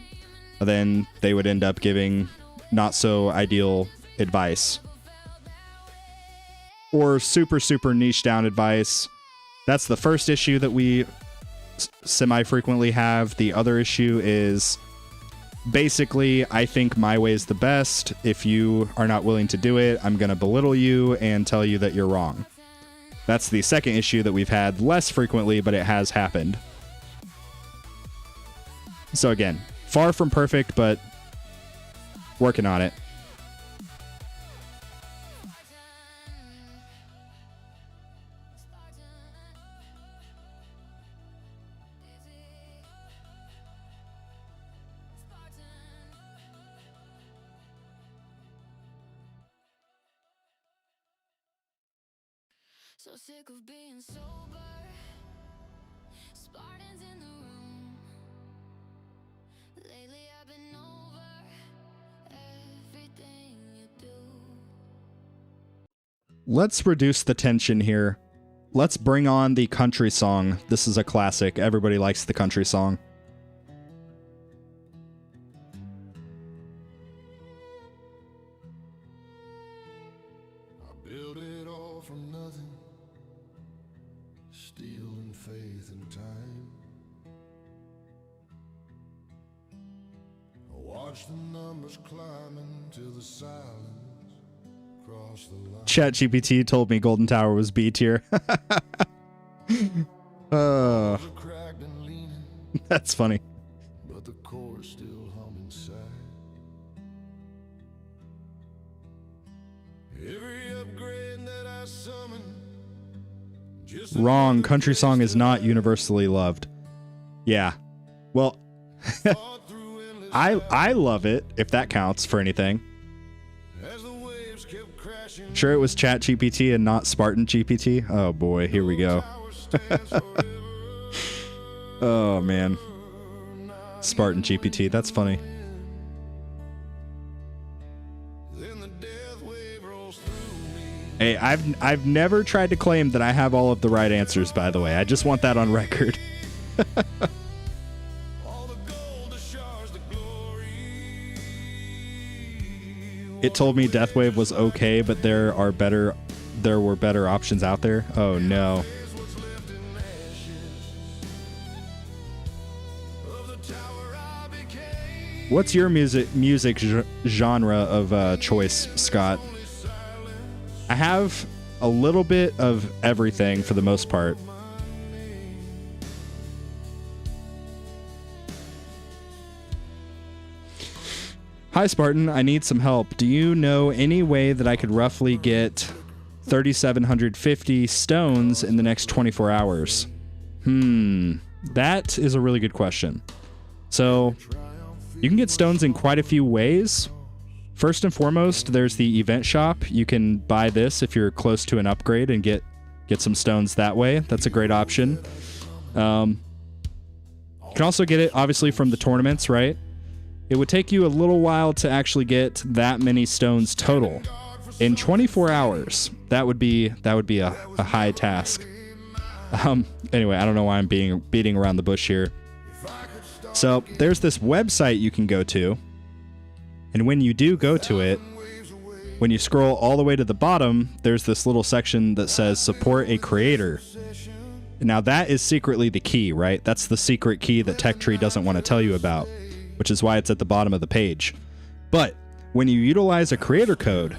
Then they would end up giving not so ideal advice. Or super, super niche down advice. That's the first issue that we semi-frequently have. The other issue is basically, I think my way is the best. If you are not willing to do it, I'm going to belittle you and tell you that you're wrong. That's the second issue that we've had less frequently, but it has happened. So again, far from perfect, but working on it. So sick of being sober. Spartans in the room. Lately I've been over everything you do. Let's reduce the tension here. Let's bring on the country song. This is a classic. Everybody likes the country song. ChatGPT told me Golden Tower was B tier. That's funny. But the core still hum inside. Every upgrade that I summon, wrong. Country song is not universally loved. Yeah. Well, I love it, if that counts for anything. Sure, it was ChatGPT and not Spartan GPT. Oh boy, here we go. Oh man, Spartan GPT. That's funny. Hey, I've never tried to claim that I have all of the right answers. By the way, I just want that on record. It told me Deathwave was okay, but there were better options out there. Oh no. What's your music genre of choice, Scott? I have a little bit of everything for the most part. Hi, Spartan. I need some help. Do you know any way that I could roughly get 3,750 stones in the next 24 hours? That is a really good question. So you can get stones in quite a few ways. First and foremost, there's the event shop. You can buy this if you're close to an upgrade and get some stones that way. That's a great option. You can also get it, obviously, from the tournaments, right? It would take you a little while to actually get that many stones total. In 24 hours, that would be a high task. Anyway, I don't know why I'm beating around the bush here. So there's this website you can go to, and when you do go to it, when you scroll all the way to the bottom, there's this little section that says support a creator. Now that is secretly the key, right? That's the secret key that TechTree doesn't want to tell you about, which is why it's at the bottom of the page. But when you utilize a creator code,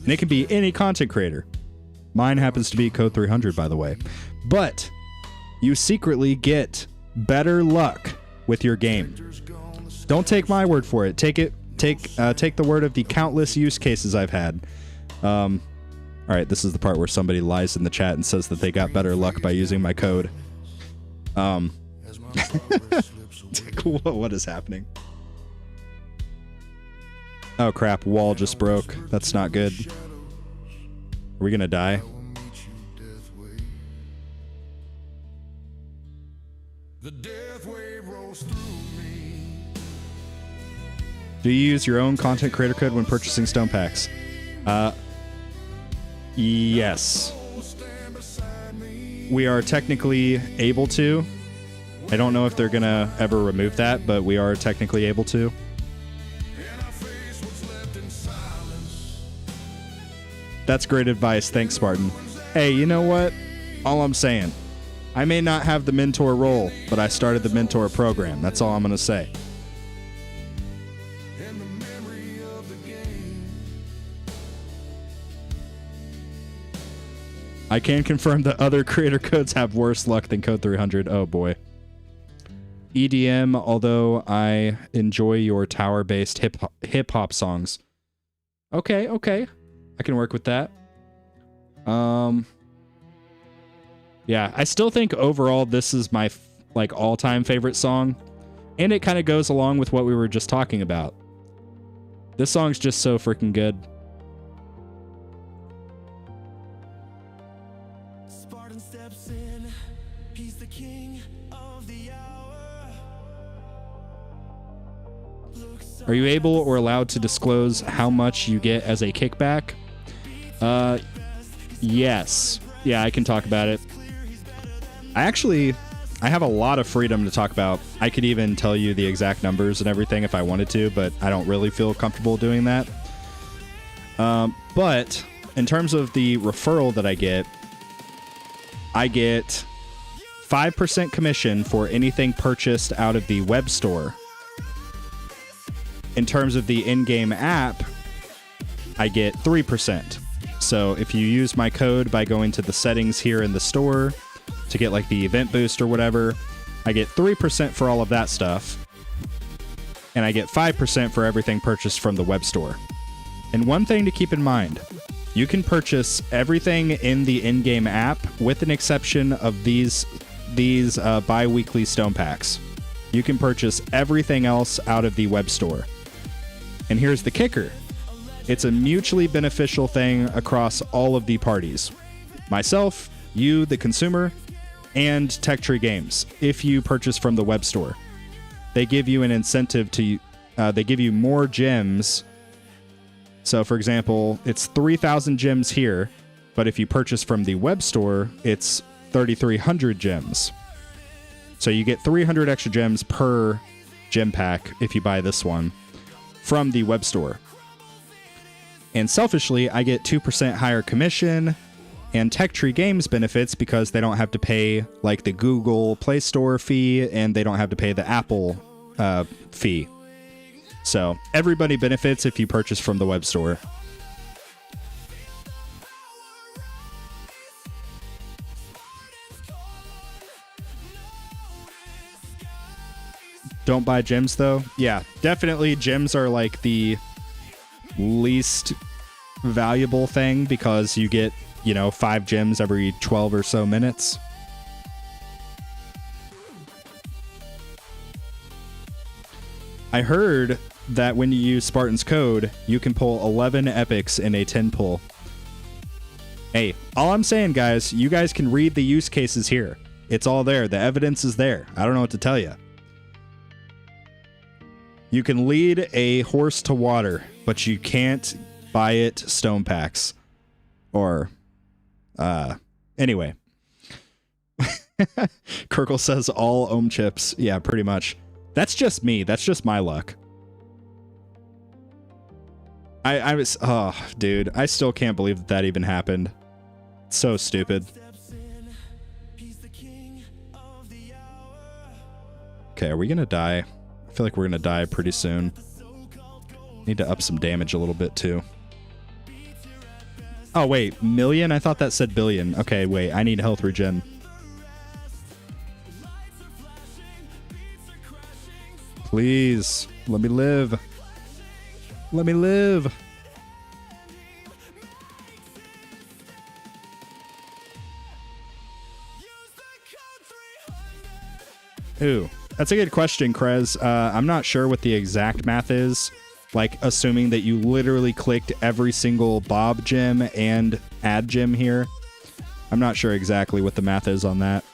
and it can be any content creator. Mine happens to be Code 300, by the way. But you secretly get better luck with your game. Don't take my word for it. Take the word of the countless use cases I've had. All right, this is the part where somebody lies in the chat and says that they got better luck by using my code. What is happening? Oh crap, wall just broke. That's not good. Are we gonna die? Do you use your own content creator code when purchasing stone packs? Yes. We are technically able to. I don't know if they're gonna ever remove that, but we are technically able to. That's great advice. Thanks, Spartan. Hey, you know what? All I'm saying, I may not have the mentor role, but I started the mentor program. That's all I'm going to say. I can confirm that other creator codes have worse luck than Code 300. Oh, boy. EDM, although I enjoy your tower-based hip-hop songs. Okay. I can work with that. Yeah, I still think overall this is my all-time favorite song, and it kind of goes along with what we were just talking about. This song's just so freaking good. Spartan steps in. He's the king of the hour. Are you able or allowed to disclose how much you get as a kickback? Yes. Yeah, I can talk about it. I have a lot of freedom to talk about. I could even tell you the exact numbers and everything if I wanted to, but I don't really feel comfortable doing that. But in terms of the referral that I get 5% commission for anything purchased out of the web store. In terms of the in-game app, I get 3%. So if you use my code by going to the settings here in the store to get like the event boost or whatever, I get 3% for all of that stuff. And I get 5% for everything purchased from the web store. And one thing to keep in mind, you can purchase everything in the in-game app with an exception of these bi-weekly stone packs. You can purchase everything else out of the web store. And here's the kicker. It's a mutually beneficial thing across all of the parties. Myself, you, the consumer, and TechTree Games, if you purchase from the web store. They give you an incentive to... they give you more gems. So, for example, it's 3,000 gems here, but if you purchase from the web store, it's 3,300 gems. So you get 300 extra gems per gem pack if you buy this one from the web store. And selfishly, I get 2% higher commission, and TechTree Games benefits because they don't have to pay like the Google Play Store fee, and they don't have to pay the Apple fee. So everybody benefits if you purchase from the web store. Don't buy gems though? Yeah, definitely gems are like the least valuable thing because you get, 5 gems every 12 or so minutes. I heard that when you use Spartan's code, you can pull 11 epics in a 10 pull. Hey, all I'm saying, guys, you guys can read the use cases here. It's all there. The evidence is there. I don't know what to tell you. You can lead a horse to water, but you can't buy it stone packs. Or, anyway. Kirkle says all ohm chips. Yeah, pretty much. That's just me. That's just my luck. I was, oh, dude, I still can't believe that that even happened. It's so stupid. Okay, are we gonna die? I feel like we're gonna die pretty soon. Need to up some damage a little bit too. Oh wait, million? I thought that said billion. Okay, wait, I need health regen. Please, let me live. Let me live. Ooh, that's a good question, Krez. I'm not sure what the exact math is. Like, assuming that you literally clicked every single Bob gem and add gem here. I'm not sure exactly what the math is on that.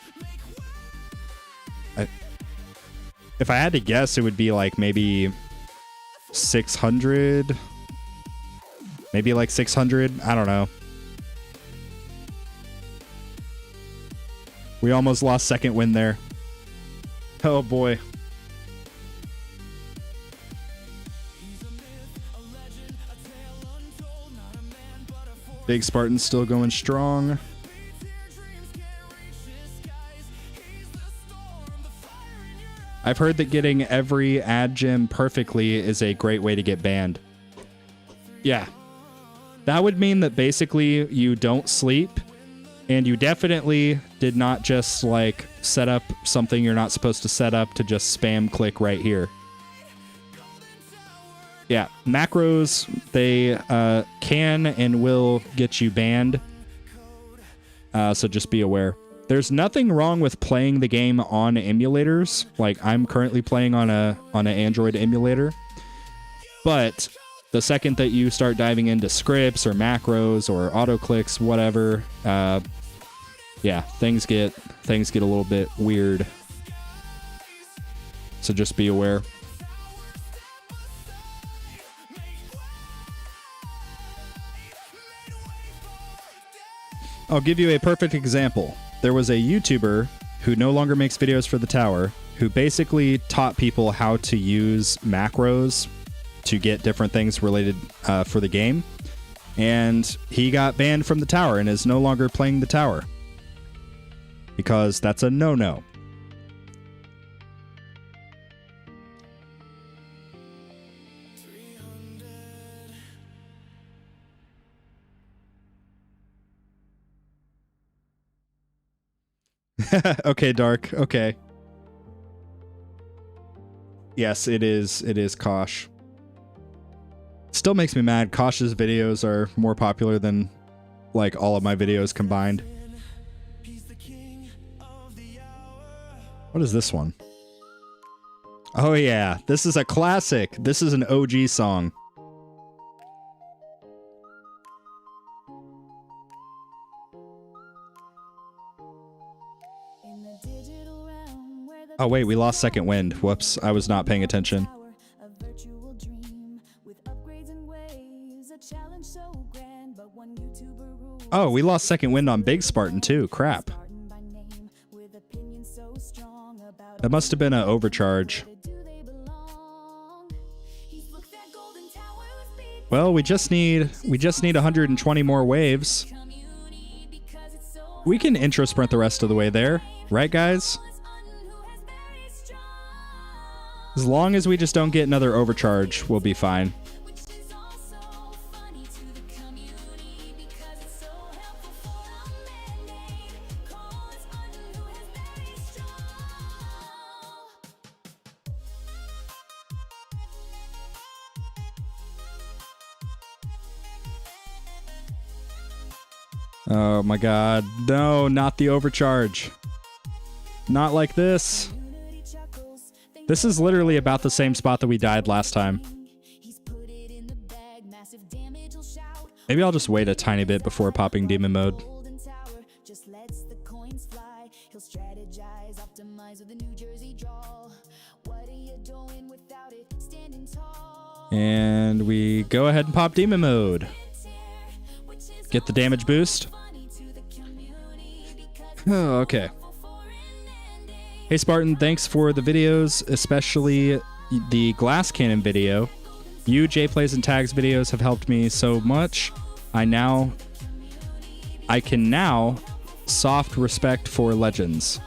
If I had to guess, it would be like maybe 600. Maybe like 600. I don't know. We almost lost second win there. Oh boy. Big Spartan's still going strong. I've heard that getting every ad gem perfectly is a great way to get banned. Yeah. That would mean that basically you don't sleep, and you definitely did not just like set up something you're not supposed to set up to just spam click right here. Yeah, macros, they can and will get you banned. So just be aware. There's nothing wrong with playing the game on emulators. Like, I'm currently playing on an Android emulator. But the second that you start diving into scripts or macros or auto clicks, whatever, yeah, things get a little bit weird. So just be aware. I'll give you a perfect example. There was a YouTuber who no longer makes videos for the tower, who basically taught people how to use macros to get different things related for the game. And he got banned from the tower and is no longer playing the tower. Because that's a no-no. Okay, Dark. Okay. Yes, it is. It is Kosh. Still makes me mad. Kosh's videos are more popular than like all of my videos combined. What is this one? Oh yeah, this is a classic. This is an OG song. Oh wait, we lost second wind. Whoops, I was not paying attention. Oh, we lost second wind on Big Spartan too. Crap. That must have been an overcharge. Well, we just need 120 more waves. We can intro sprint the rest of the way there, right guys? As long as we just don't get another overcharge, we'll be fine. Oh my god. No, not the overcharge. Not like this. This is literally about the same spot that we died last time. Maybe I'll just wait a tiny bit before popping demon mode. And we go ahead and pop demon mode. Get the damage boost. Oh, okay. Hey Spartan, thanks for the videos, especially the glass cannon video. You, Jay Plays and Tags videos have helped me so much. I can now soft respect for legends.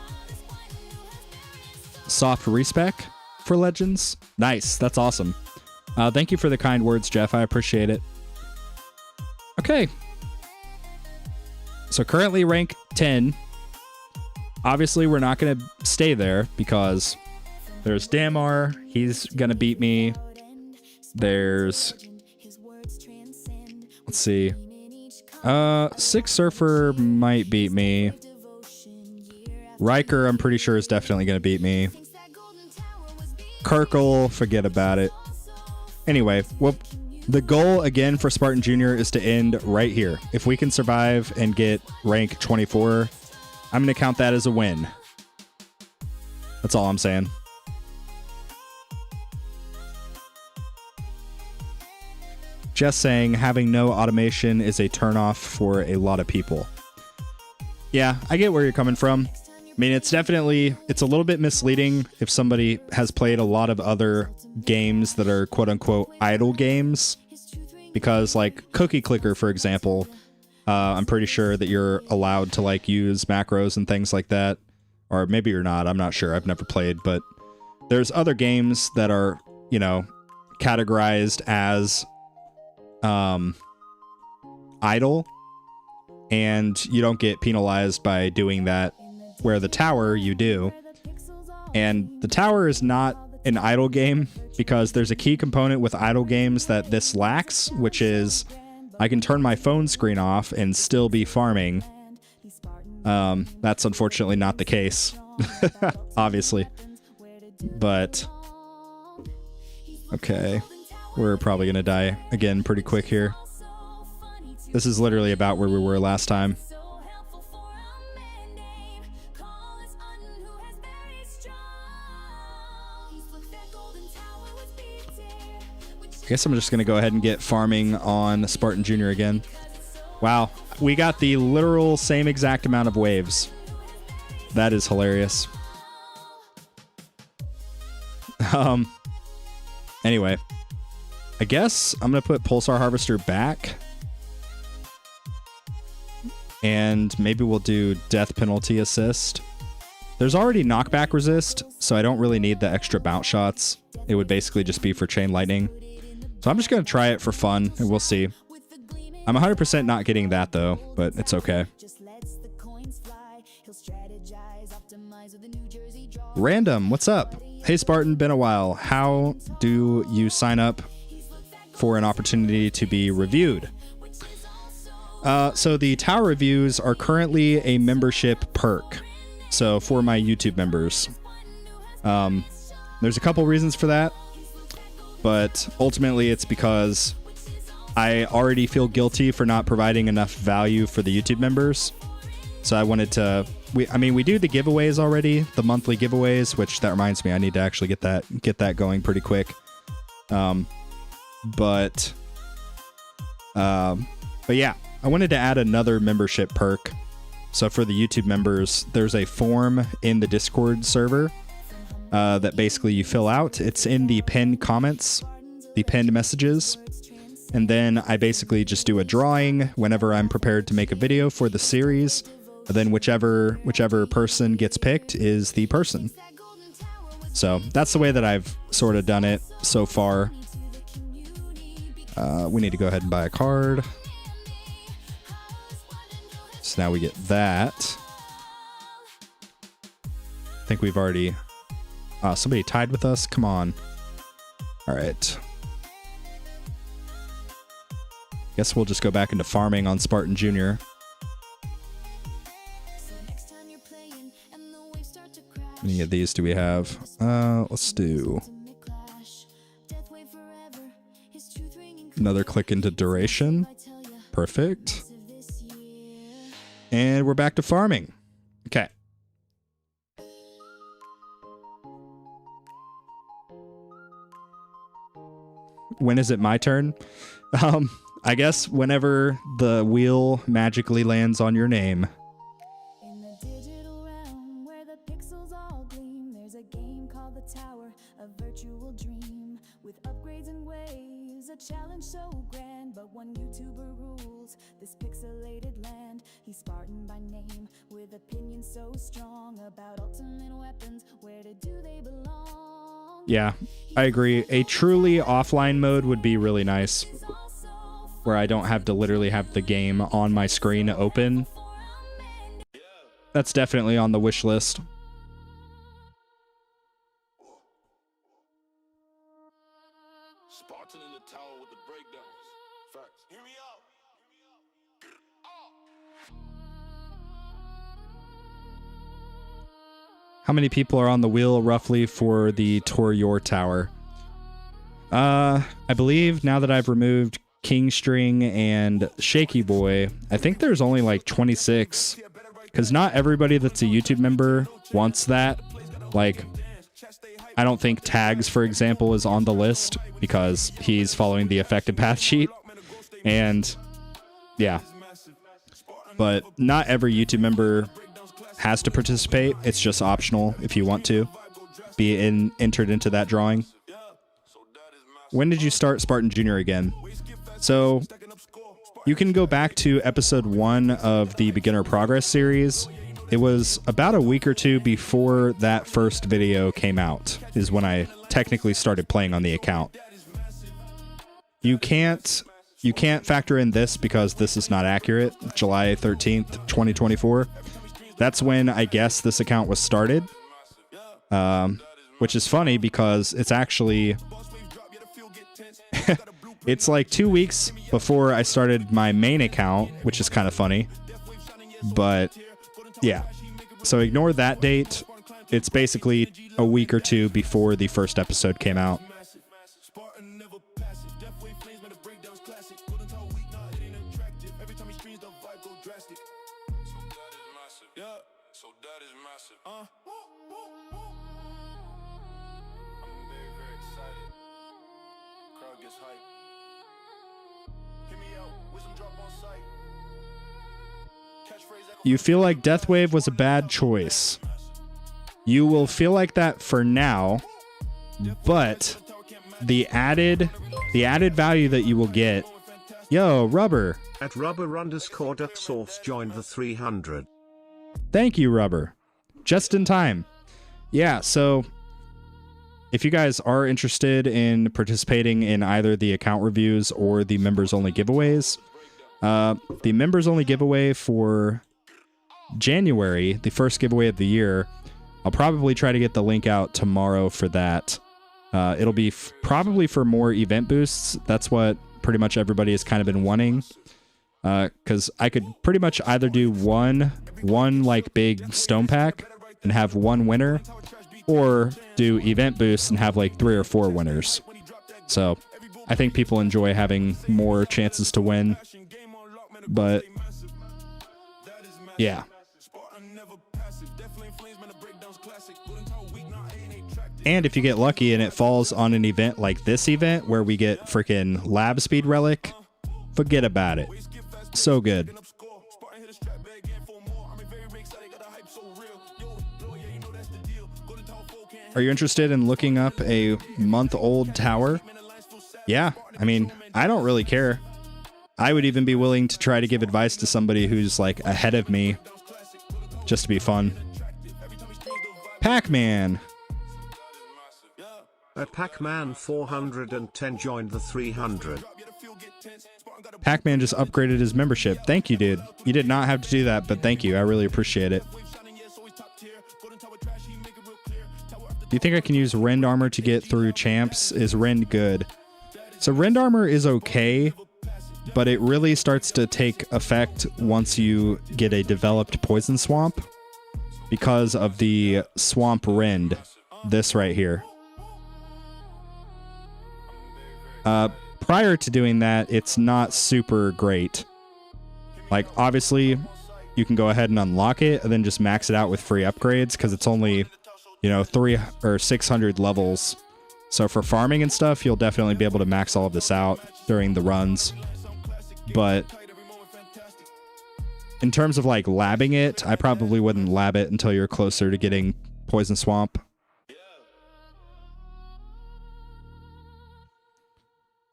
Soft respec for legends? Nice, that's awesome. Thank you for the kind words, Jeff. I appreciate it. Okay. So currently rank 10. Obviously, we're not going to stay there because there's Damar. He's going to beat me. There's... Let's see. Six Surfer might beat me. Riker, I'm pretty sure, is definitely going to beat me. Kirkle, forget about it. Anyway, well, the goal again for Spartan Jr. is to end right here. If we can survive and get rank 24, I'm going to count that as a win. That's all I'm saying. Just saying having no automation is a turnoff for a lot of people. Yeah, I get where you're coming from. I mean, it's a little bit misleading if somebody has played a lot of other games that are quote-unquote idle games. Because, like, Cookie Clicker, for example, I'm pretty sure that you're allowed to, like, use macros and things like that. Or maybe you're not, I'm not sure, I've never played. But there's other games that are, you know, categorized as idle. And you don't get penalized by doing that. Where the tower, you do. And the tower is not an idle game because there's a key component with idle games that this lacks, which is I can turn my phone screen off and still be farming. That's unfortunately not the case, obviously. But, okay. We're probably going to die again pretty quick here. This is literally about where we were last time. I guess I'm just going to go ahead and get farming on Spartan Jr. again. Wow, we got the literal same exact amount of waves. That is hilarious. Anyway, I guess I'm going to put Pulsar Harvester back. And maybe we'll do Death Penalty Assist. There's already knockback resist, so I don't really need the extra bounce shots. It would basically just be for Chain Lightning. So I'm just going to try it for fun, and we'll see. I'm 100% not getting that, though, but it's okay. Random, what's up? Hey, Spartan, been a while. How do you sign up for an opportunity to be reviewed? So the tower reviews are currently a membership perk. So for my YouTube members. There's a couple reasons for that. But ultimately, it's because I already feel guilty for not providing enough value for the YouTube members. So I wanted to... we do the giveaways already, the monthly giveaways, which that reminds me, I need to actually get that going pretty quick. But yeah, I wanted to add another membership perk. So for the YouTube members, there's a form in the Discord server that basically you fill out. It's in the pinned comments, the pinned messages. And then I basically just do a drawing whenever I'm prepared to make a video for the series. And then whichever person gets picked is the person. So that's the way that I've sort of done it so far. We need to go ahead and buy a card. So now we get that. I think we've already... somebody tied with us? Come on. All right. Guess we'll just go back into farming on Spartan Jr. We many of these do we have? Let's do another click into duration. Perfect. And we're back to farming. Okay. When is it my turn? I guess whenever the wheel magically lands on your name. In the digital realm where the pixels all gleam, there's a game called the Tower, a virtual dream with upgrades and waves, a challenge so grand, but one YouTuber rules this pixelated land. He's Spartan by name with opinions so strong about ultimate weapons. Where do they belong? Yeah, I agree. A truly offline mode would be really nice, where I don't have to literally have the game on my screen open. That's definitely on the wish list. Spartan in the tower with the breakdowns. Facts. Hear me out. How many people are on the wheel roughly for the Tor Yor Tower? I believe now that I've removed King String and Shaky Boy, I think there's only like 26. Because not everybody that's a YouTube member wants that. Like, I don't think Tags, for example, is on the list because he's following the effective path sheet. And yeah. But not every YouTube member has to participate. It's just optional if you want to be entered into that drawing. When did you start Spartan Junior again? So you can go back to episode 1 of the Beginner Progress series. It was about a week or two before that first video came out is when I technically started playing on the account. You can't factor in this because this is not accurate. July 13th, 2024. That's when I guess this account was started, which is funny because it's actually, it's like 2 weeks before I started my main account, which is kind of funny, but yeah. So ignore that date. It's basically a week or two before the first episode came out. You feel like Deathwave was a bad choice. You will feel like that for now, but the added value that you will get. Yo, Rubber. At Rubber_duck joined the 300. Thank you, Rubber. Just in time. Yeah, so if you guys are interested in participating in either the account reviews or the members only giveaways, the members only giveaway for January, the first giveaway of the year, I'll probably try to get the link out tomorrow for that. It'll be probably for more event boosts. That's what pretty much everybody has kind of been wanting. Because I could pretty much either do one like big stone pack and have one winner, or do event boosts and have like 3 or 4 winners. So I think people enjoy having more chances to win. But yeah. And if you get lucky and it falls on an event like this event where we get freaking lab speed relic, forget about it. So good. Are you interested in looking up a month-old tower? Yeah, I mean, I don't really care. I would even be willing to try to give advice to somebody who's like ahead of me, just to be fun. Pac-Man. At Pac-Man 410 joined the 300. Pac-Man just upgraded his membership. Thank you, dude. You did not have to do that, but thank you. I really appreciate it. Do you think I can use Rend Armor to get through champs? Is Rend good? So Rend Armor is okay, but it really starts to take effect once you get a developed Poison Swamp. because of the Swamp Rend, this right here. Prior to doing that, it's not super great. Like, obviously, you can go ahead and unlock it and then just max it out with free upgrades because it's only, 300 or 600 levels. So for farming and stuff, you'll definitely be able to max all of this out during the runs. But in terms of like labbing it, I probably wouldn't lab it until you're closer to getting Poison Swamp.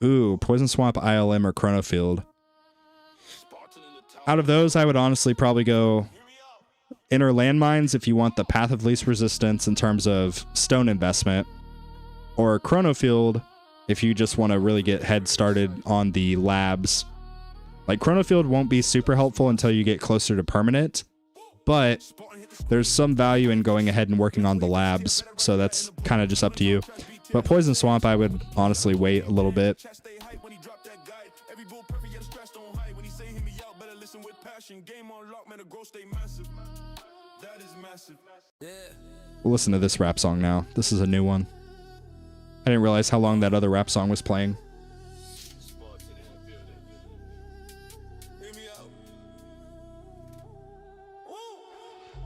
Ooh, Poison Swamp, ILM, or Chronofield. Out of those, I would honestly probably go Inner Landmines if you want the path of least resistance in terms of stone investment, or Chronofield if you just want to really get head started on the labs. Like, Chronofield won't be super helpful until you get closer to permanent, but there's some value in going ahead and working on the labs, so that's kind of just up to you. But Poison Swamp, I would honestly wait a little bit. We'll listen to this rap song now. This is a new one. I didn't realize how long that other rap song was playing.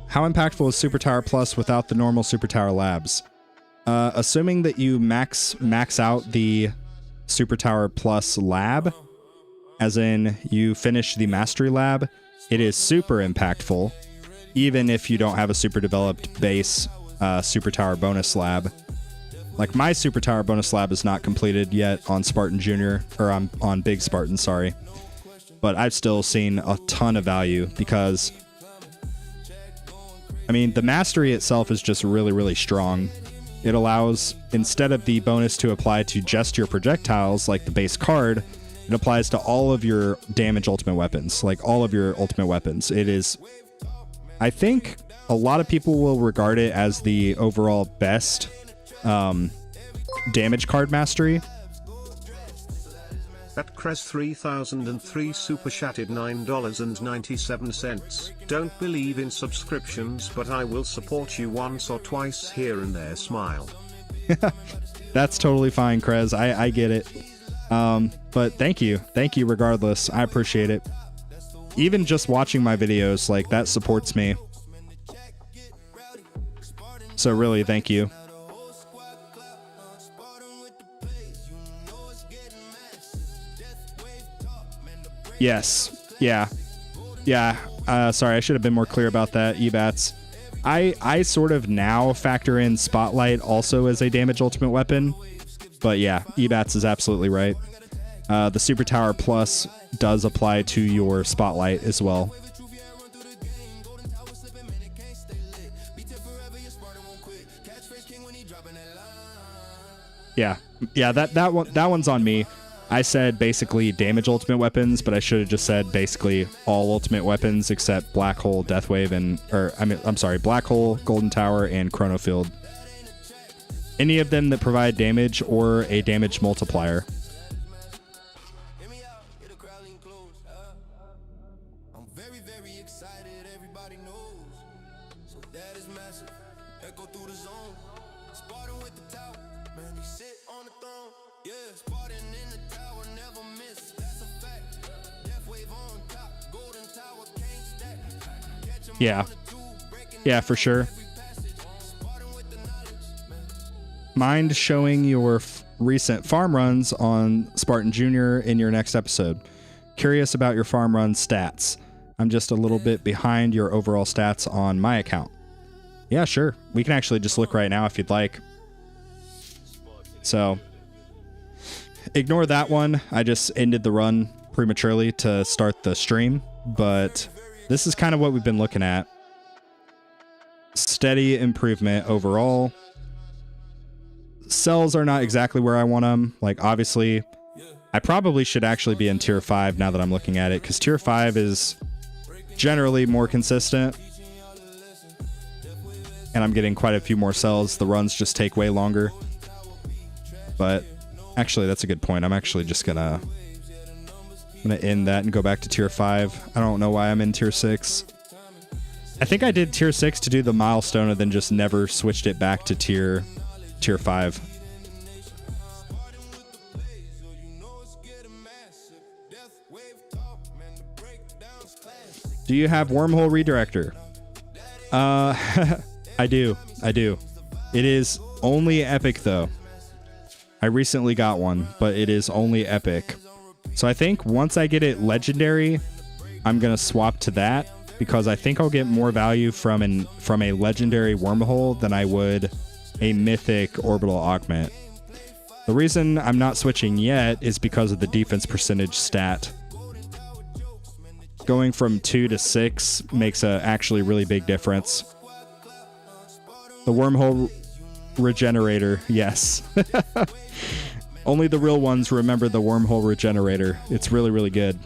How impactful is Super Tower Plus without the normal Super Tower Labs? Assuming that you max out the Super Tower Plus lab, as in you finish the Mastery Lab, it is super impactful, even if you don't have a super developed base Super Tower bonus lab. Like, my Super Tower bonus lab is not completed yet on Spartan Junior, or on Big Spartan, sorry. But I've still seen a ton of value because, I mean, the Mastery itself is just really, really strong. It allows, instead of the bonus to apply to just your projectiles, like the base card, it applies to all of your damage ultimate weapons, like all of your ultimate weapons. It is, I think a lot of people will regard it as the overall best damage card mastery. At Crest 3003 super chatted $9.97. Don't believe in subscriptions, but I will support you once or twice here and there, smile. That's totally fine, Krez. I get it. But thank you regardless. I appreciate it. Even just watching my videos, like, that supports me. So really, thank you. Yes. Yeah. Sorry, I should have been more clear about that, Ebats. I sort of now factor in Spotlight also as a damage ultimate weapon. But yeah, Ebats is absolutely right. The Super Tower Plus does apply to your Spotlight as well. Yeah, that one's on me. I said basically damage ultimate weapons, but I should have just said basically all ultimate weapons except Black Hole, Deathwave, Black Hole, Golden Tower, and Chronofield. Any of them that provide damage or a damage multiplier. Yeah, for sure. Mind showing your recent farm runs on Spartan Junior in your next episode. Curious about your farm run stats. I'm just a little bit behind your overall stats on my account. Yeah, sure. We can actually just look right now if you'd like. So, ignore that one. I just ended the run prematurely to start the stream, but this is kind of what we've been looking at. Steady improvement overall. Cells are not exactly where I want them. Like, obviously, I probably should actually be in tier 5 now that I'm looking at it, because tier 5 is generally more consistent. And I'm getting quite a few more cells. The runs just take way longer. But actually, that's a good point. I'm actually just gonna end that and go back to tier 5. I don't know why I'm in tier 6. I think I did tier 6 to do the milestone and then just never switched it back to tier 5. Do you have wormhole redirector? I do. It is only epic though. I recently got one, but it is only epic. So I think once I get it legendary, I'm gonna swap to that because I think I'll get more value from a legendary wormhole than I would a mythic orbital augment. The reason I'm not switching yet is because of the defense percentage stat. Going from 2 to 6 makes a actually really big difference. The wormhole regenerator, yes. Only the real ones remember the wormhole regenerator. It's really, really good.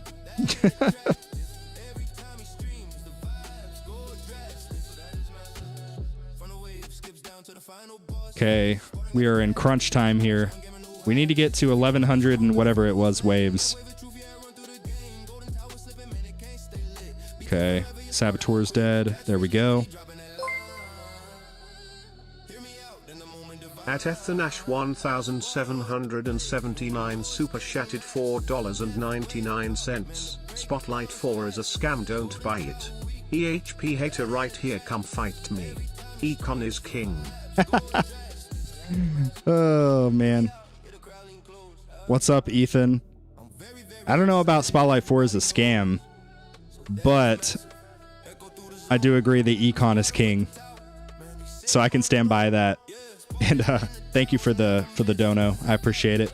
Okay, we are in crunch time here. We need to get to 1100 and whatever it was waves. Okay, Saboteur's dead. There we go. At Ethanash 1779 super chatted $4.99. Spotlight 4 is a scam, don't buy it. EHP hater right here, come fight me. Econ is king. Oh man. What's up, Ethan? I don't know about Spotlight 4 as a scam, but I do agree the econ is king. So I can stand by that. And thank you for the dono. I appreciate it.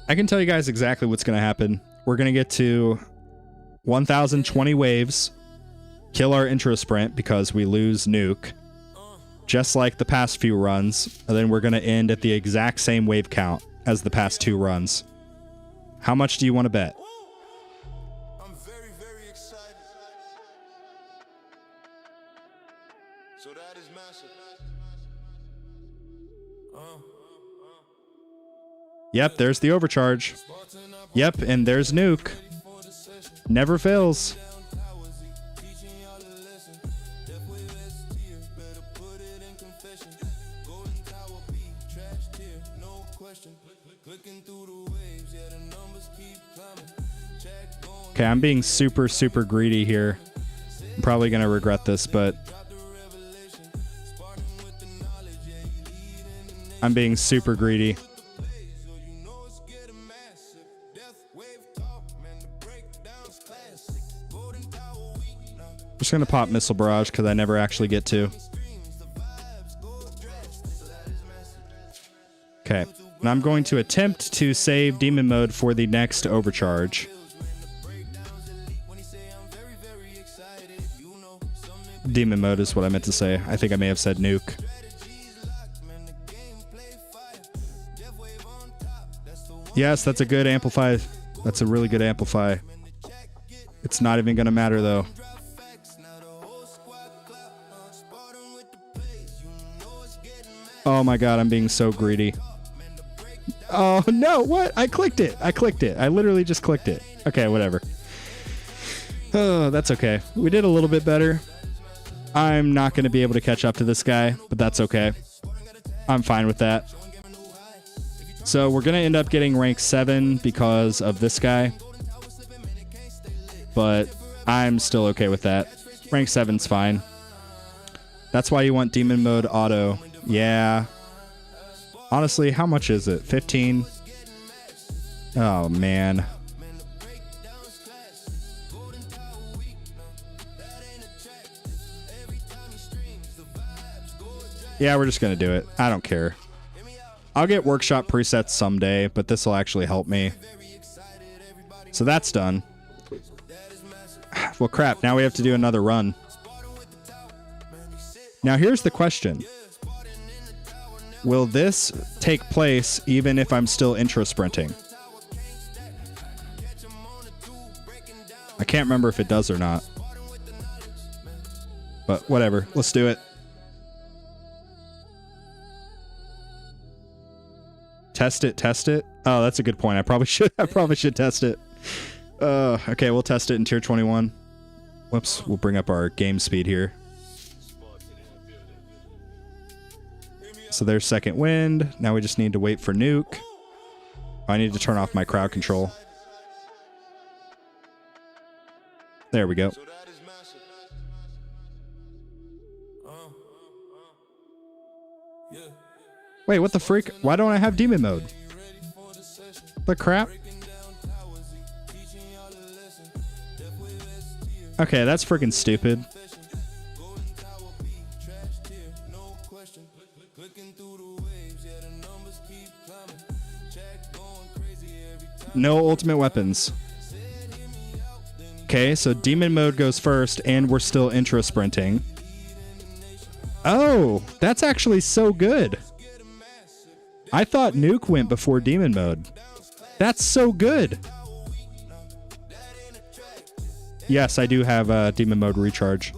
I can tell you guys exactly what's going to happen. We're going to get to 1020 waves, kill our intro sprint because we lose nuke, just like the past few runs, and then we're going to end at the exact same wave count as the past 2 runs. How much do you want to bet? I'm very, very excited. So that is massive. Yep, there's the overcharge. Yep, and there's nuke. Never fails. Okay, I'm being super, super greedy here. I'm probably going to regret this, but I'm being super greedy. I'm just going to pop Missile Barrage because I never actually get to. Okay, and I'm going to attempt to save Demon Mode for the next overcharge. Demon Mode is what I meant to say. I think I may have said nuke. Yes, that's a good amplify. That's a really good amplify. It's not even going to matter though. Oh my god, I'm being so greedy. Oh no, what? I clicked it. I literally just clicked it. Okay, whatever. Oh, that's okay. We did a little bit better. I'm not going to be able to catch up to this guy, but that's okay. I'm fine with that. So we're going to end up getting rank 7 because of this guy. But I'm still okay with that. Rank 7's fine. That's why you want Demon Mode auto. Yeah. Honestly, how much is it? 15? Oh, man. Yeah, we're just going to do it. I don't care. I'll get workshop presets someday, but this will actually help me. So that's done. Well, crap. Now we have to do another run. Now, here's the question. Will this take place even if I'm still intro sprinting? I can't remember if it does or not. But whatever. Let's do it. Test it, test it. Oh, that's a good point. I probably should test it. Okay, we'll test it in tier 21. Whoops, we'll bring up our game speed here. So there's second wind. Now we just need to wait for nuke. I need to turn off my crowd control. There we go. Wait, what the freak? Why don't I have demon mode? The crap? Okay, that's freaking stupid. No ultimate weapons. Okay, so demon mode goes first, and we're still intro sprinting. Oh, that's actually so good. I thought nuke went before demon mode. That's so good. Yes, I do have demon mode recharge.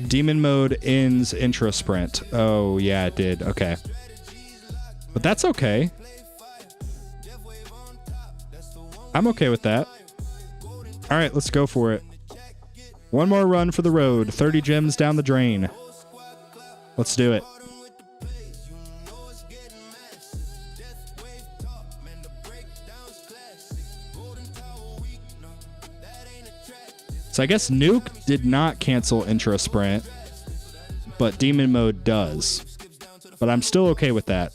Demon mode ends intro sprint. Oh, yeah, it did. Okay. But that's okay. I'm okay with that. All right, let's go for it. One more run for the road. 30 gems down the drain. Let's do it. So I guess nuke did not cancel intro sprint, but demon mode does. But I'm still okay with that.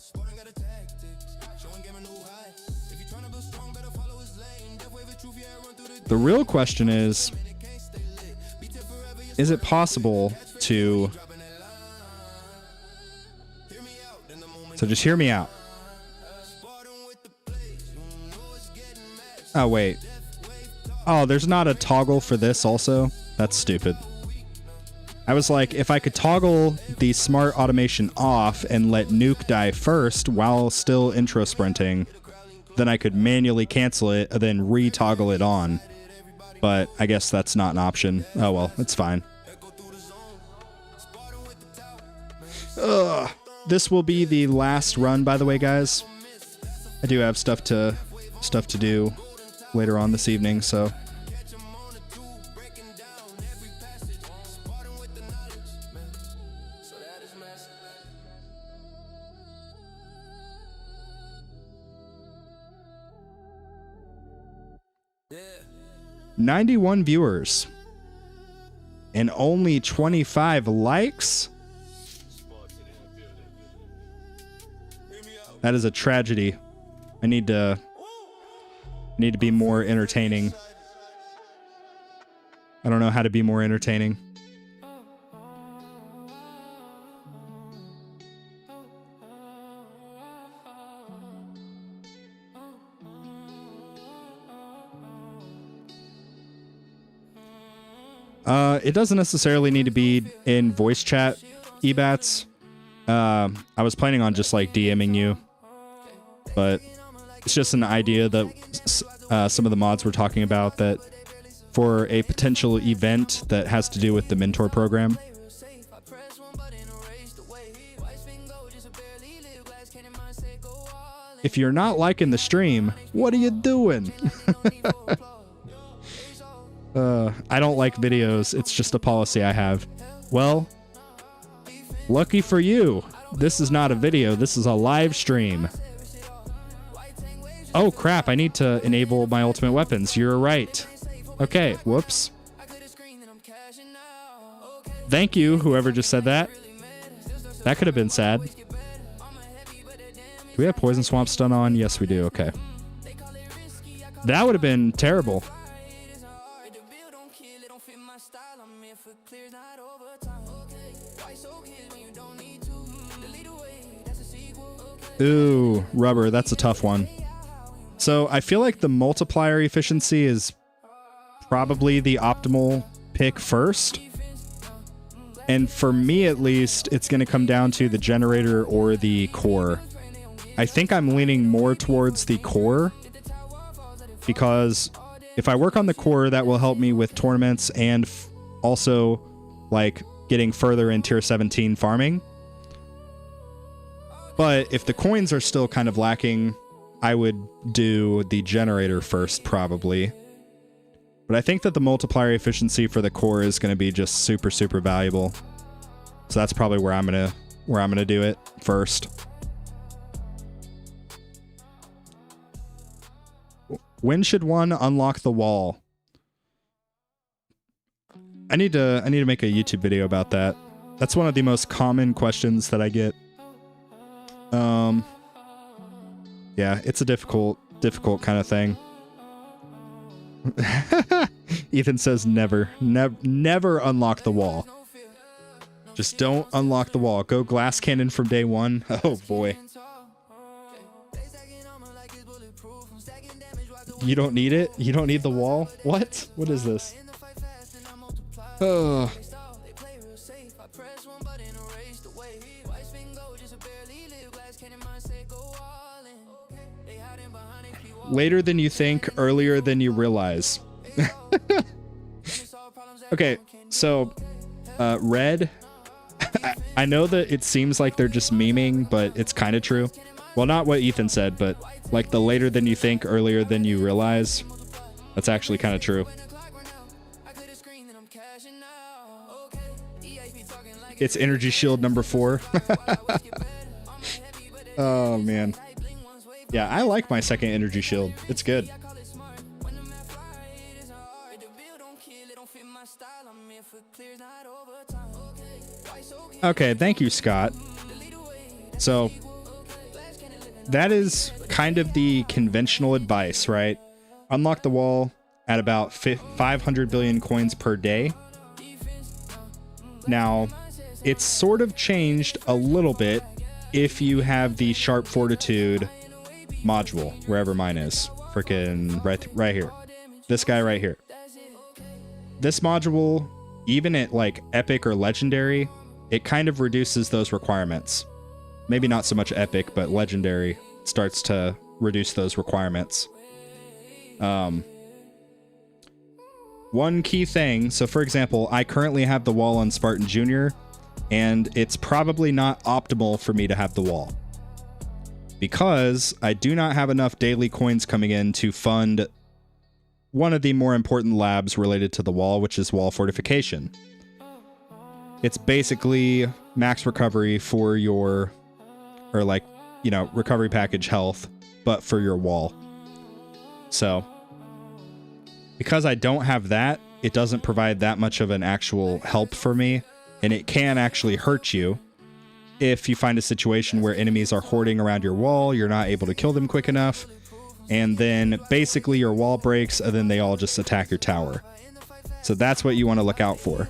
The real question is it possible to... So just hear me out. Oh, wait. Oh, there's not a toggle for this also? That's stupid. I was like, if I could toggle the smart automation off and let nuke die first while still intro sprinting, then I could manually cancel it and then re-toggle it on. But I guess that's not an option. Oh well, it's fine. Ugh. This will be the last run, by the way, guys. I do have stuff to do later on this evening, so... Yeah. 91 viewers and only 25 likes? That is a tragedy. I need to be more entertaining. I don't know how to be more entertaining. It doesn't necessarily need to be in voice chat, Ebats. I was planning on just like DMing you, but it's just an idea that some of the mods were talking about, that for a potential event that has to do with the mentor program. If you're not liking the stream, what are you doing? I don't like videos. It's just a policy I have. Well, lucky for you. This is not a video. This is a live stream. Oh, crap. I need to enable my ultimate weapons. You're right. Okay. Whoops. Thank you, whoever just said that. That could have been sad. Do we have Poison Swamp stun on? Yes, we do. Okay. That would have been terrible. Ooh, rubber. That's a tough one. So I feel like the multiplier efficiency is probably the optimal pick first. And for me, at least, it's going to come down to the generator or the core. I think I'm leaning more towards the core because if I work on the core, that will help me with tournaments and also like getting further in tier 17 farming. But if the coins are still kind of lacking, I would do the generator first probably. But I think that the multiplier efficiency for the core is going to be just super, super valuable. So that's probably where I'm gonna do it first. When should one unlock the wall? I need to make a YouTube video about that. That's one of the most common questions that I get. Yeah, it's a difficult kind of thing. Ethan says never unlock the wall. Just don't unlock the wall. Go glass cannon from day one. Oh boy. You don't need it? You don't need the wall? What? What is this? Oh. Later than you think, earlier than you realize. Okay, so Red, I know that it seems like they're just memeing, but it's kind of true. Well, not what Ethan said, but like the later than you think, earlier than you realize. That's actually kind of true. It's energy shield number 4. Oh, man. Yeah, I like my second energy shield. It's good. Okay, thank you, Scott. So, that is kind of the conventional advice, right? Unlock the wall at about 500 billion coins per day. Now, it's sort of changed a little bit if you have the Sharp Fortitude module, wherever mine is. Freaking right here. This guy right here. This module, even at like epic or legendary, it kind of reduces those requirements. Maybe not so much epic, but legendary starts to reduce those requirements. One key thing, so for example, I currently have the wall on Spartan Jr., and it's probably not optimal for me to have the wall, because I do not have enough daily coins coming in to fund one of the more important labs related to the wall, which is wall fortification. It's basically max recovery for your, or like, you know, recovery package health, but for your wall. So, because I don't have that, it doesn't provide that much of an actual help for me, and it can actually hurt you. If you find a situation where enemies are hoarding around your wall, you're not able to kill them quick enough, and then basically your wall breaks, and then they all just attack your tower. So that's what you want to look out for.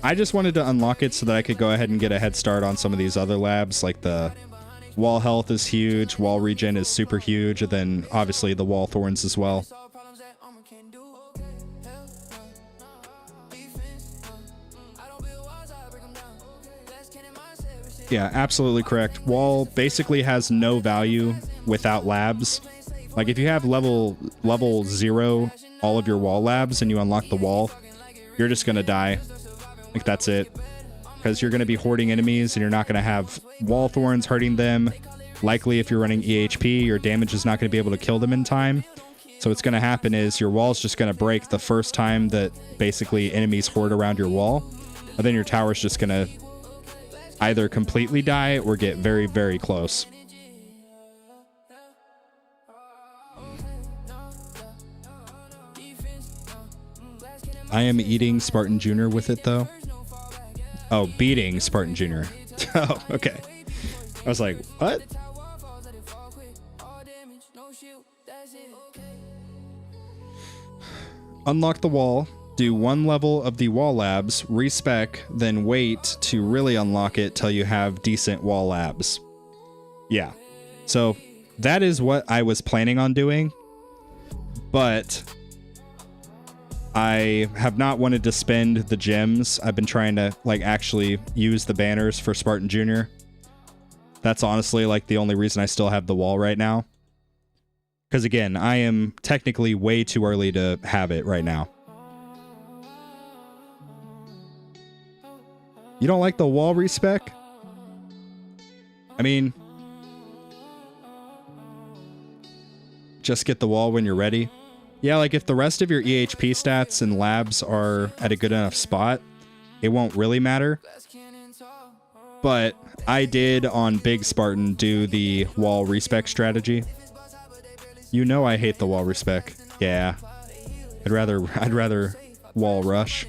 I just wanted to unlock it so that I could go ahead and get a head start on some of these other labs, like the wall health is huge, wall regen is super huge, and then obviously the wall thorns as well. Yeah, absolutely correct. Wall basically has no value without labs. Like if you have level 0 all of your wall labs and you unlock the wall, you're just gonna die. Like that's it. Because you're gonna be hoarding enemies and you're not gonna have wall thorns hurting them. Likely if you're running EHP, your damage is not gonna be able to kill them in time. So what's gonna happen is your wall's just gonna break the first time that basically enemies hoard around your wall. And then your tower's just gonna either completely die or get very, very close. I am eating Spartan Jr. with it, though. Oh, beating Spartan Jr. Oh, okay. I was like, what? Unlock the wall. Do one level of the wall labs, respec, then wait to really unlock it till you have decent wall labs. Yeah. So that is what I was planning on doing, but I have not wanted to spend the gems. I've been trying to like actually use the banners for Spartan Jr. That's honestly like the only reason I still have the wall right now. Because again, I am technically way too early to have it right now. You don't like the wall respec? I mean, just get the wall when you're ready. Yeah, like if the rest of your EHP stats and labs are at a good enough spot, it won't really matter. But I did on Big Spartan do the wall respec strategy. You know I hate the wall respec. Yeah. I'd rather wall rush.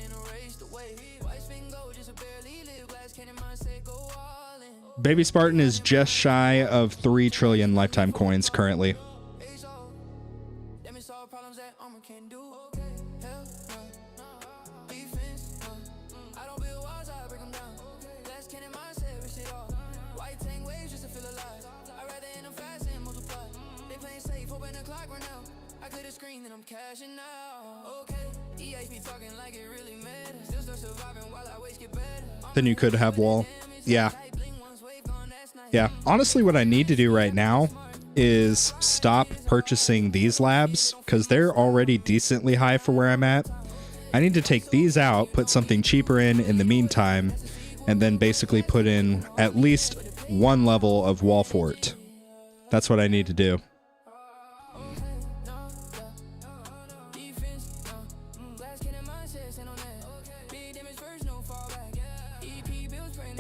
Baby Spartan is just shy of 3 trillion lifetime coins currently. Then you could have wall. Yeah. Yeah. Honestly, what I need to do right now is stop purchasing these labs because they're already decently high for where I'm at. I need to take these out, put something cheaper in the meantime, and then basically put in at least one level of wall fort. That's what I need to do.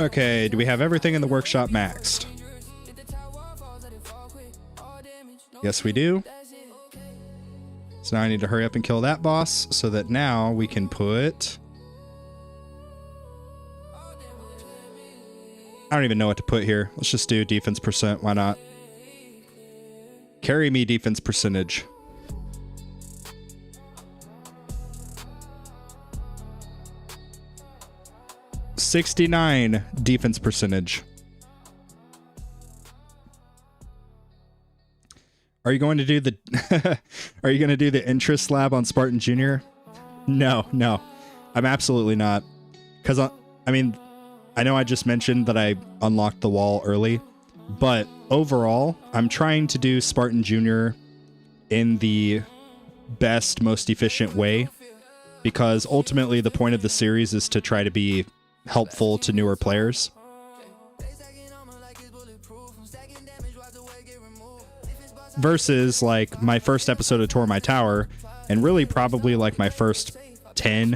Okay, do we have everything in the workshop maxed? Yes, we do. So now I need to hurry up and kill that boss so that now we can put... I don't even know what to put here. Let's just do defense percent. Why not? Carry me defense percentage. .69 defense percentage. Are you going to do the Are you going to do the interest lab on Spartan Jr.? No, I'm absolutely not. Because I mean, I know I just mentioned that I unlocked the wall early, but overall, I'm trying to do Spartan Jr. in the best, most efficient way, because ultimately the point of the series is to try to be helpful to newer players. Versus like my first episode of Tour My Tower, and really probably like my first 10,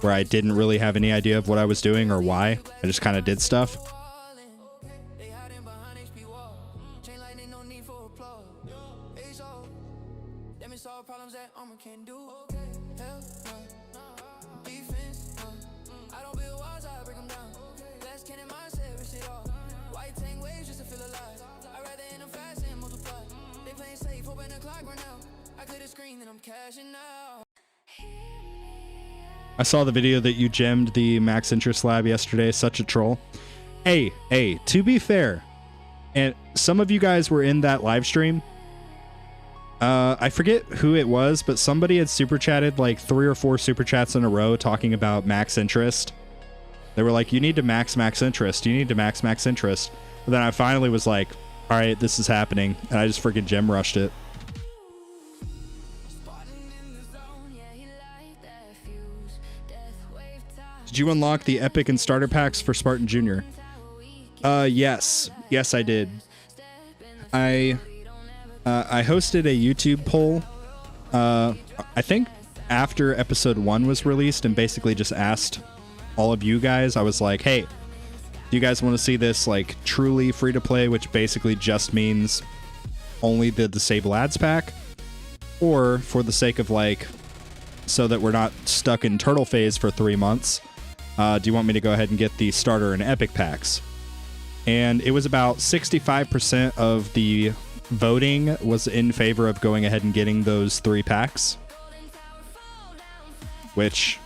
where I didn't really have any idea of what I was doing or why. I just kind of did stuff. I saw the video that you gemmed the max interest lab yesterday. Such a troll. Hey, to be fair, and some of you guys were in that live stream. I forget who it was, but somebody had super chatted like 3 or 4 super chats in a row talking about max interest. They were like, you need to max interest. You need to max interest. But then I finally was like, all right, this is happening. And I just freaking gem rushed it. Did you unlock the epic and starter packs for Spartan Jr.? Yes, I did. I hosted a YouTube poll, I think after episode 1 was released, and basically just asked all of you guys. I was like, hey, do you guys want to see this like truly free to play, which basically just means only the disable ads pack, or for the sake of like, so that we're not stuck in turtle phase for 3 months, do you want me to go ahead and get the starter and epic packs? And it was about 65% of the voting was in favor of going ahead and getting those 3 packs. Which,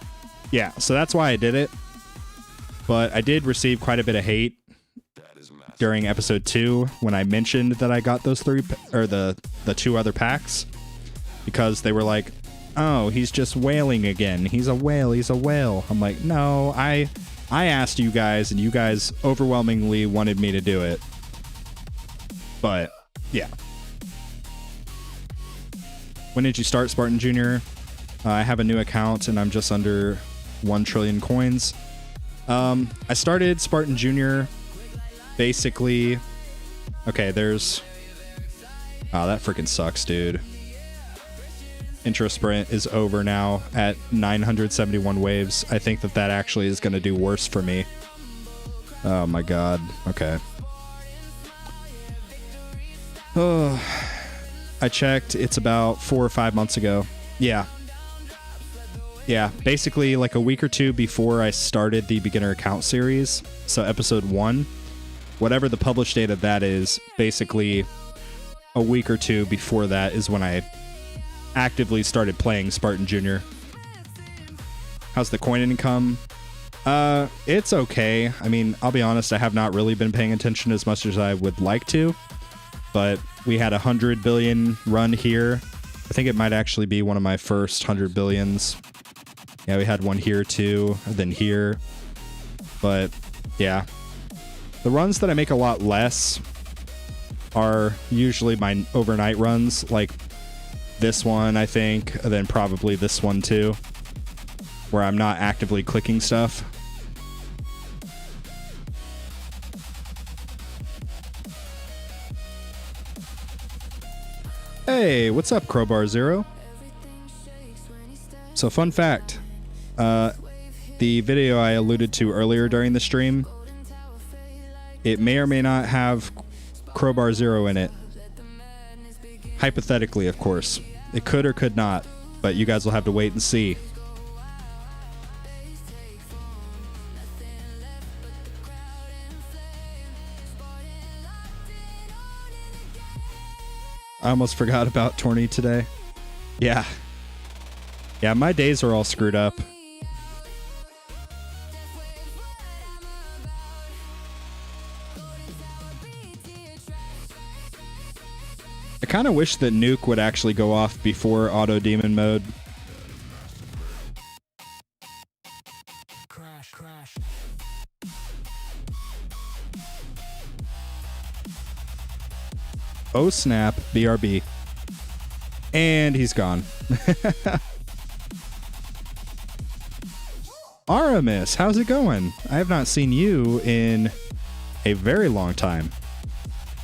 yeah, so that's why I did it. But I did receive quite a bit of hate during episode 2 when I mentioned that I got those 3, or the 2 other packs, because they were like, oh, he's just whaling again. He's a whale. I'm like, no, I asked you guys, and you guys overwhelmingly wanted me to do it. But, yeah. When did you start Spartan Jr.? I have a new account and I'm just under 1 trillion coins. I started Spartan Jr. basically... Okay, there's... Oh, that freaking sucks, dude. Intro sprint is over now at 971 waves. I think that actually is going to do worse for me. Oh my god. Okay. Oh, I checked. It's about 4 or 5 months ago. Yeah. Yeah, basically like a week or two before I started the beginner account series. So episode 1, whatever the published date of that is, basically a week or two before that is when I actively started playing Spartan Jr. How's the coin income? It's okay. I mean, I'll be honest, I have not really been paying attention as much as I would like to, but we had 100 billion run here. I think it might actually be one of my first 100 billions. Yeah, we had one here too, and then here. But yeah, the runs that I make a lot less are usually my overnight runs, like this one, I think, and then probably this one too, where I'm not actively clicking stuff. Hey, what's up, Crowbar Zero? So, fun fact. The video I alluded to earlier during the stream, it may or may not have Crowbar Zero in it. Hypothetically, of course. It could or could not, but you guys will have to wait and see. I almost forgot about tourney today. Yeah. Yeah, my days are all screwed up. I kind of wish that Nuke would actually go off before auto demon mode. Crash, crash. Oh snap, BRB. And he's gone. Aramis, how's it going? I have not seen you in a very long time.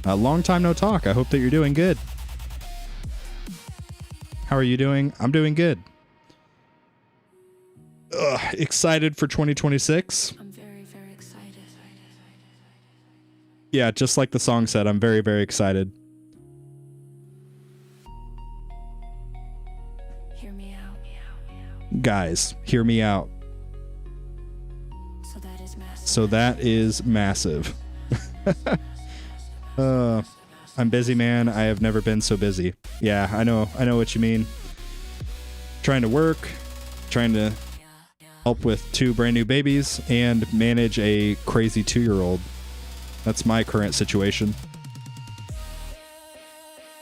A long time no talk. I hope that you're doing good. How are you doing? I'm doing good. Excited for 2026? I'm very, very excited. Yeah, just like the song said, I'm very, very excited. Hear me out. Guys, hear me out. So that is massive. So that is massive. I'm busy, man. I have never been so busy. Yeah, I know what you mean. Trying to work, trying to help with 2 brand new babies, and manage a crazy 2-year-old. That's my current situation.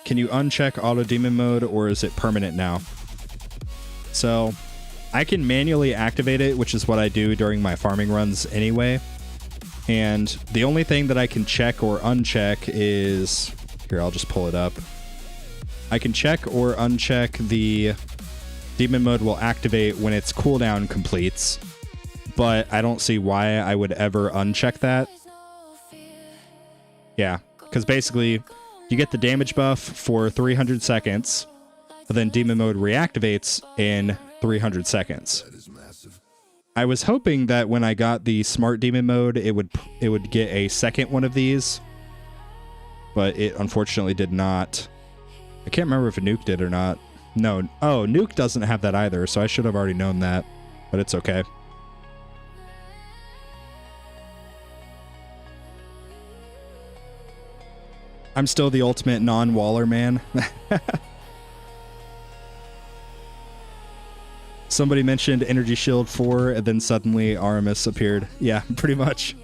Can you uncheck auto demon mode, or is it permanent now? So I can manually activate it, which is what I do during my farming runs anyway. And the only thing that I can check or uncheck is... Here, I'll just pull it up. I can check or uncheck the demon mode will activate when its cooldown completes, but I don't see why I would ever uncheck that. Yeah, because basically you get the damage buff for 300 seconds, but then demon mode reactivates in 300 seconds. I was hoping that when I got the smart demon mode, it would get a second one of these, but it unfortunately did not. I can't remember if a Nuke did or not. No. Oh, Nuke doesn't have that either, so I should have already known that, but it's okay. I'm still the ultimate non-waller man. Somebody mentioned Energy Shield 4, and then suddenly Aramis appeared. Yeah, pretty much.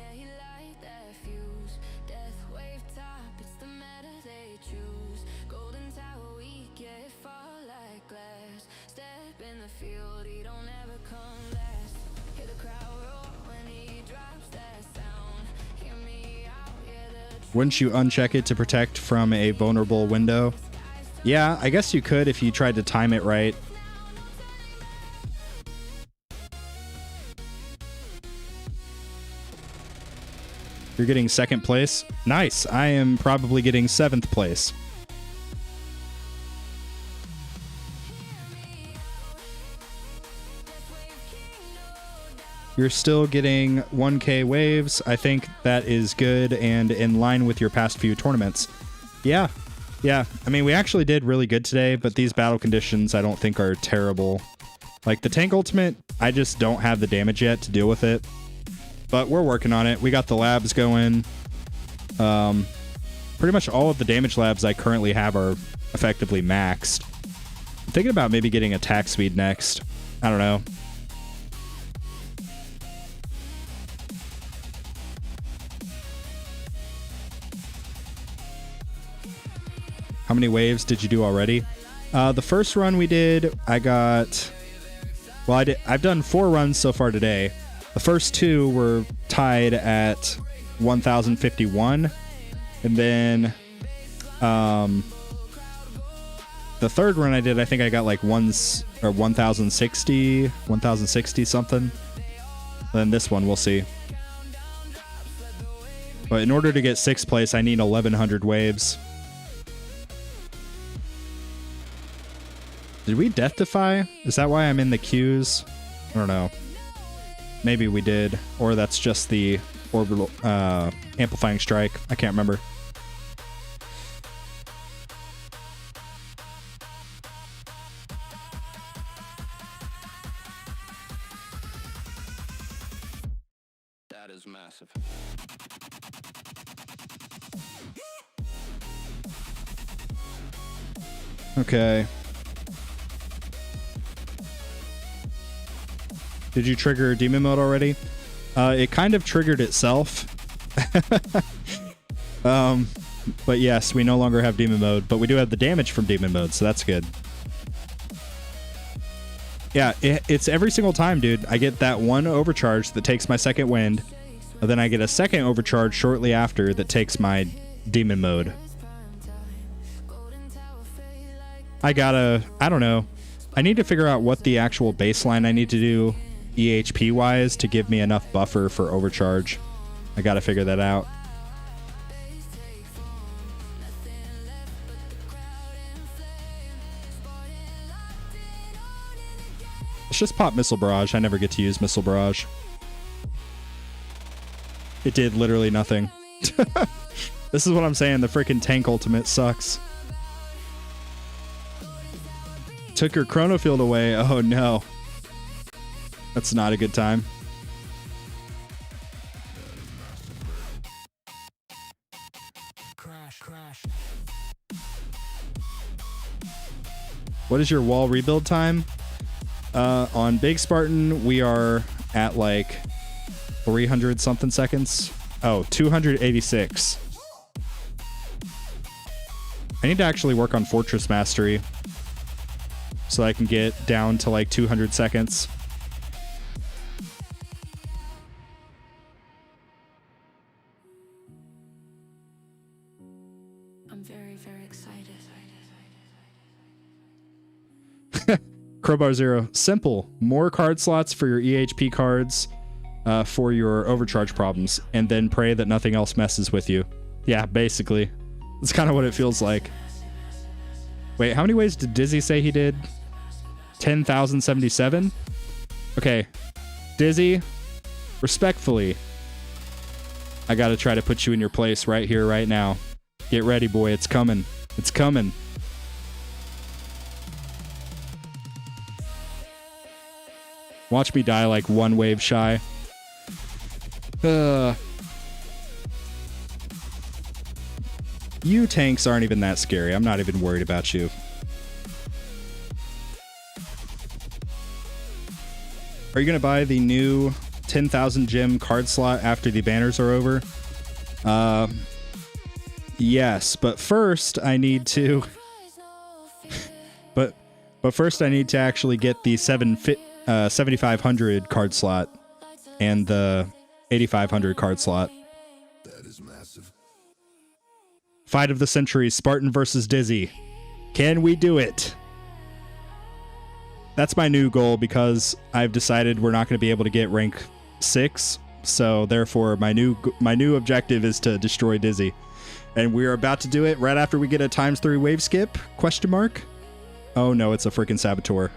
Wouldn't you uncheck it to protect from a vulnerable window? Yeah, I guess you could if you tried to time it right. You're getting second place. Nice. I am probably getting 7th place. You're still getting 1K waves. I think that is good and in line with your past few tournaments. Yeah. Yeah. I mean, we actually did really good today, but these battle conditions I don't think are terrible. Like the tank ultimate, I just don't have the damage yet to deal with it. But we're working on it. We got the labs going. Pretty much all of the damage labs I currently have are effectively maxed. I'm thinking about maybe getting attack speed next. I don't know. How many waves did you do already? The first run we did, I got... Well, I've done 4 runs so far today. The first 2 were tied at 1,051. And then the third run I did, I think I got like 1,060 something. And then this one, we'll see. But in order to get 6th place, I need 1,100 waves. Did we death defy? Is that why I'm in the queues? I don't know. Maybe we did. Or that's just the orbital amplifying strike. I can't remember. That is massive. Okay. Did you trigger demon mode already? It kind of triggered itself. But yes, we no longer have demon mode, but we do have the damage from demon mode, so that's good. Yeah, it's every single time, dude. I get that one overcharge that takes my second wind, and then I get a second overcharge shortly after that takes my demon mode. I don't know. I need to figure out what the actual baseline I need to do EHP wise to give me enough buffer for overcharge. I gotta figure that out. Let's just pop Missile Barrage. I never get to use Missile Barrage. It did literally nothing. This is what I'm saying. The freaking tank ultimate sucks. Took your chrono field away. Oh no. That's not a good time. Crash. What is your wall rebuild time? On Big Spartan, we are at like 300 something seconds. Oh, 286. I need to actually work on Fortress Mastery so I can get down to like 200 seconds. I'm very, very excited. Crowbar Zero. Simple. More card slots for your EHP cards for your overcharge problems, and then pray that nothing else messes with you. Yeah, basically. That's kind of what it feels like. Wait, how many ways did Dizzy say he did? 10,077? Okay. Dizzy, respectfully, I gotta try to put you in your place right here, right now. Get ready, boy. It's coming. It's coming. Watch me die like one wave shy. You tanks aren't even that scary. I'm not even worried about you. Are you going to buy the new 10,000 gem card slot after the banners are over? Yes, but first I need to... but first I need to actually get the 7,500 card slot and the 8,500 card slot. That is massive. Fight of the century, Spartan versus Dizzy. Can we do it? That's my new goal because I've decided we're not going to be able to get rank 6. So therefore, my new objective is to destroy Dizzy. And we're about to do it right after we get a ×3 wave skip? Question mark? Oh no, it's a freaking Saboteur.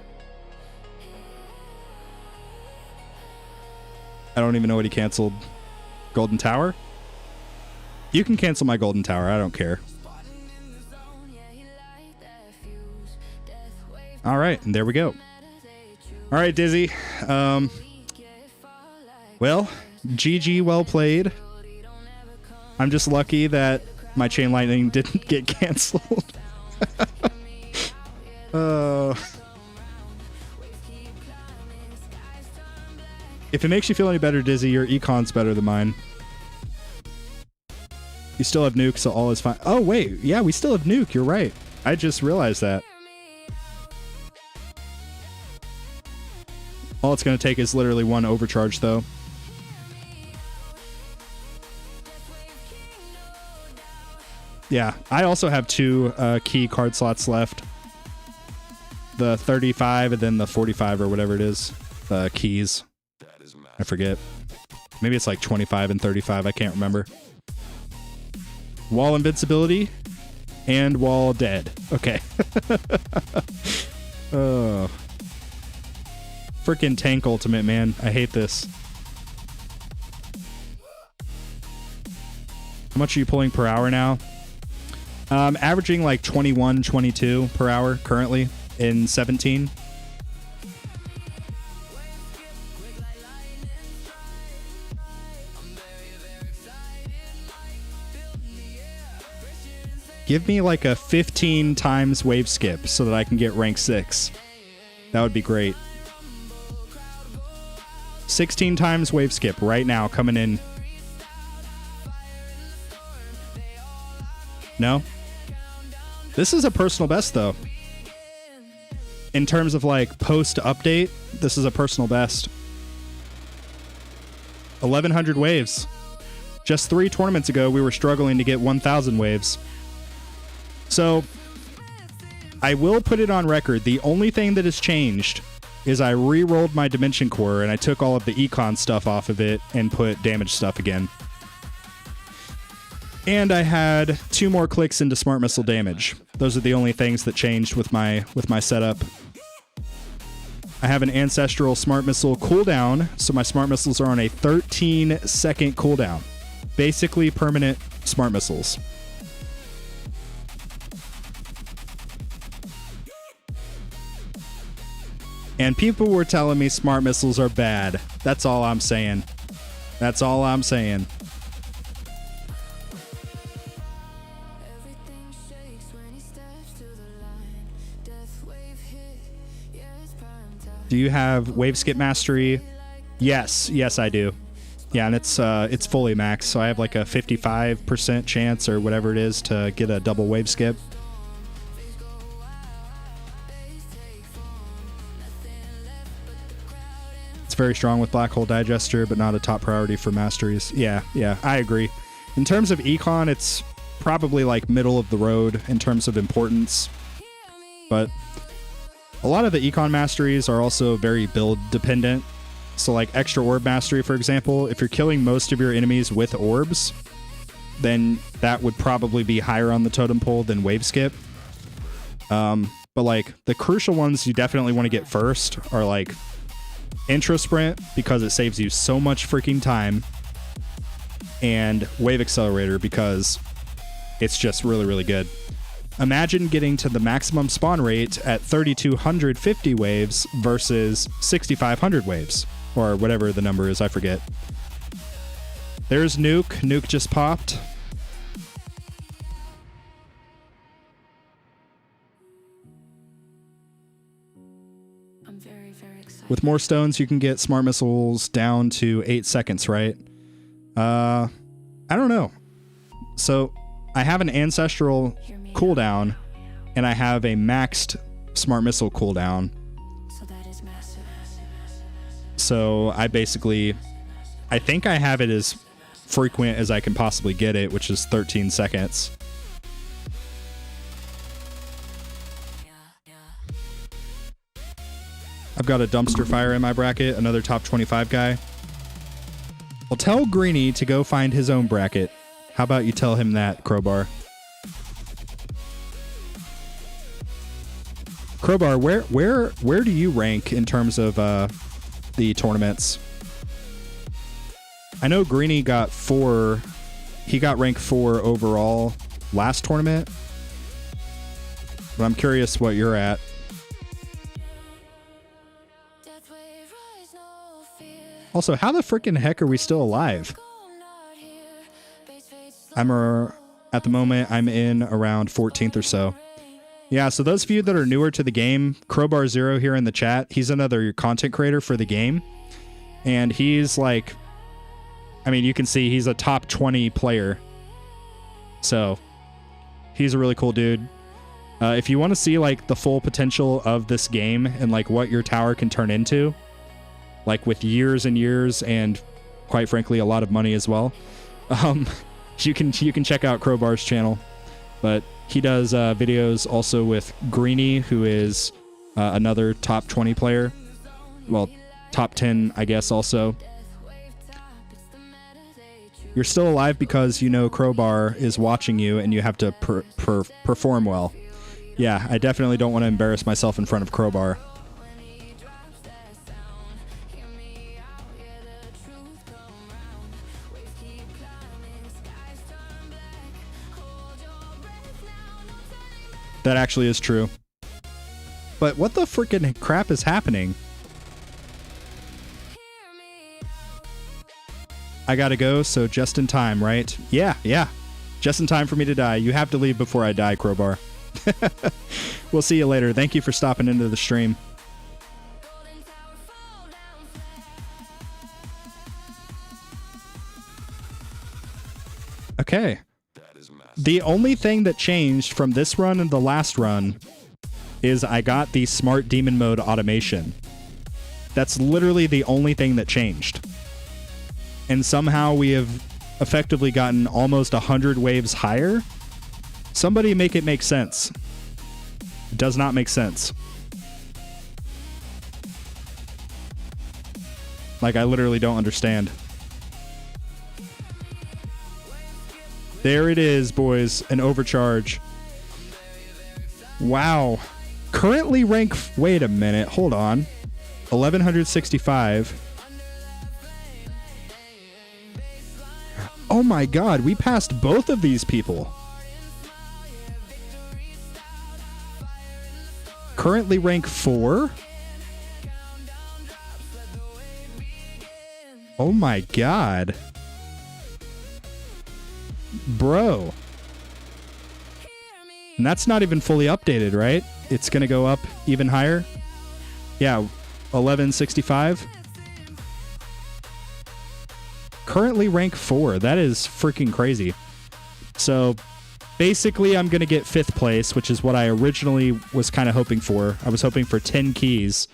I don't even know what he canceled. Golden Tower? You can cancel my Golden Tower. I don't care. All right, and there we go. All right, Dizzy. Well, GG, well played. I'm just lucky that my Chain Lightning didn't get canceled. If it makes you feel any better, Dizzy, your econ's better than mine. You still have nuke, so all is fine. Oh, wait. Yeah, we still have nuke. You're right. I just realized that. All it's going to take is literally one overcharge, though. Yeah, I also have 2 key card slots left. The 35 and then the 45 or whatever it is. The keys. I forget. Maybe it's like 25 and 35. I can't remember. Wall invincibility and wall dead. Okay. Oh. Freaking tank ultimate, man. I hate this. How much are you pulling per hour now? Averaging like 21, 22 per hour currently in 17. Give me like a 15 times wave skip so that I can get rank 6. That would be great. 16 times wave skip right now coming in. No? This is a personal best though. In terms of like post update, this is a personal best. 1100 waves. Just 3 tournaments ago, we were struggling to get 1000 waves. So, I will put it on record. The only thing that has changed is I re-rolled my Dimension Core and I took all of the econ stuff off of it and put damage stuff again. And I had 2 more clicks into Smart Missile damage. Those are the only things that changed with my setup. I have an Ancestral Smart Missile cooldown, so my Smart Missiles are on a 13-second cooldown. Basically permanent Smart Missiles. And people were telling me Smart Missiles are bad. That's all I'm saying. That's all I'm saying. Do you have wave skip mastery? Yes, I do. Yeah, and it's fully maxed, so I have like a 55% chance or whatever it is to get a double wave skip. It's very strong with Black Hole Digester, but not a top priority for masteries. Yeah, I agree. In terms of econ, it's probably like middle of the road in terms of importance. But a lot of the econ masteries are also very build dependent. So like extra orb mastery, for example, if you're killing most of your enemies with orbs, then that would probably be higher on the totem pole than wave skip. But like the crucial ones you definitely want to get first are like intro sprint, because it saves you so much freaking time, and wave accelerator because it's just really, really good. Imagine getting to the maximum spawn rate at 3250 waves versus 6500 waves, or whatever the number is, I forget. There's Nuke. Nuke just popped. I'm very, very excited. With more stones, you can get Smart Missiles down to 8 seconds, right? I don't know. So I have an Ancestral cooldown, and I have a maxed Smart Missile cooldown. So that is massive. So I think I have it as frequent as I can possibly get it, which is 13 seconds. I've got a dumpster fire in my bracket, another top 25 guy. Well, tell Greeny to go find his own bracket. How about you tell him that, Crowbar? Crowbar, where do you rank in terms of the tournaments? I know Greeny got 4. He got rank 4 overall last tournament. But I'm curious what you're at. Also, how the freaking heck are we still alive? At the moment, I'm in around 14th or so. Yeah, so those of you that are newer to the game, Crowbar Zero here in the chat, he's another content creator for the game. And he's like, I mean, you can see he's a top 20 player. So, he's a really cool dude. If you want to see like the full potential of this game and like what your tower can turn into, like with years and years and quite frankly a lot of money as well, you can check out Crowbar's channel. But he does videos also with Greeny, who is another top 20 player. Well, top 10, I guess, also. You're still alive because you know Crowbar is watching you and you have to perform well. Yeah, I definitely don't want to embarrass myself in front of Crowbar. That actually is true. But what the freaking crap is happening? I gotta go, so just in time, right? Yeah. Just in time for me to die. You have to leave before I die, Crowbar. We'll see you later. Thank you for stopping into the stream. Okay. The only thing that changed from this run and the last run is I got the smart demon mode automation. That's literally the only thing that changed. And somehow we have effectively gotten almost 100 waves higher. Somebody make it make sense. It does not make sense. Like, I literally don't understand. There it is, boys. An overcharge. Wow. Currently rank... Wait a minute. Hold on. 1165. Oh my god. We passed both of these people. Currently rank 4. Oh my god. Bro. And that's not even fully updated, right? It's going to go up even higher. Yeah, 1165. Currently rank 4. That is freaking crazy. So basically I'm going to get 5th place, which is what I originally was kind of hoping for. I was hoping for 10 keys.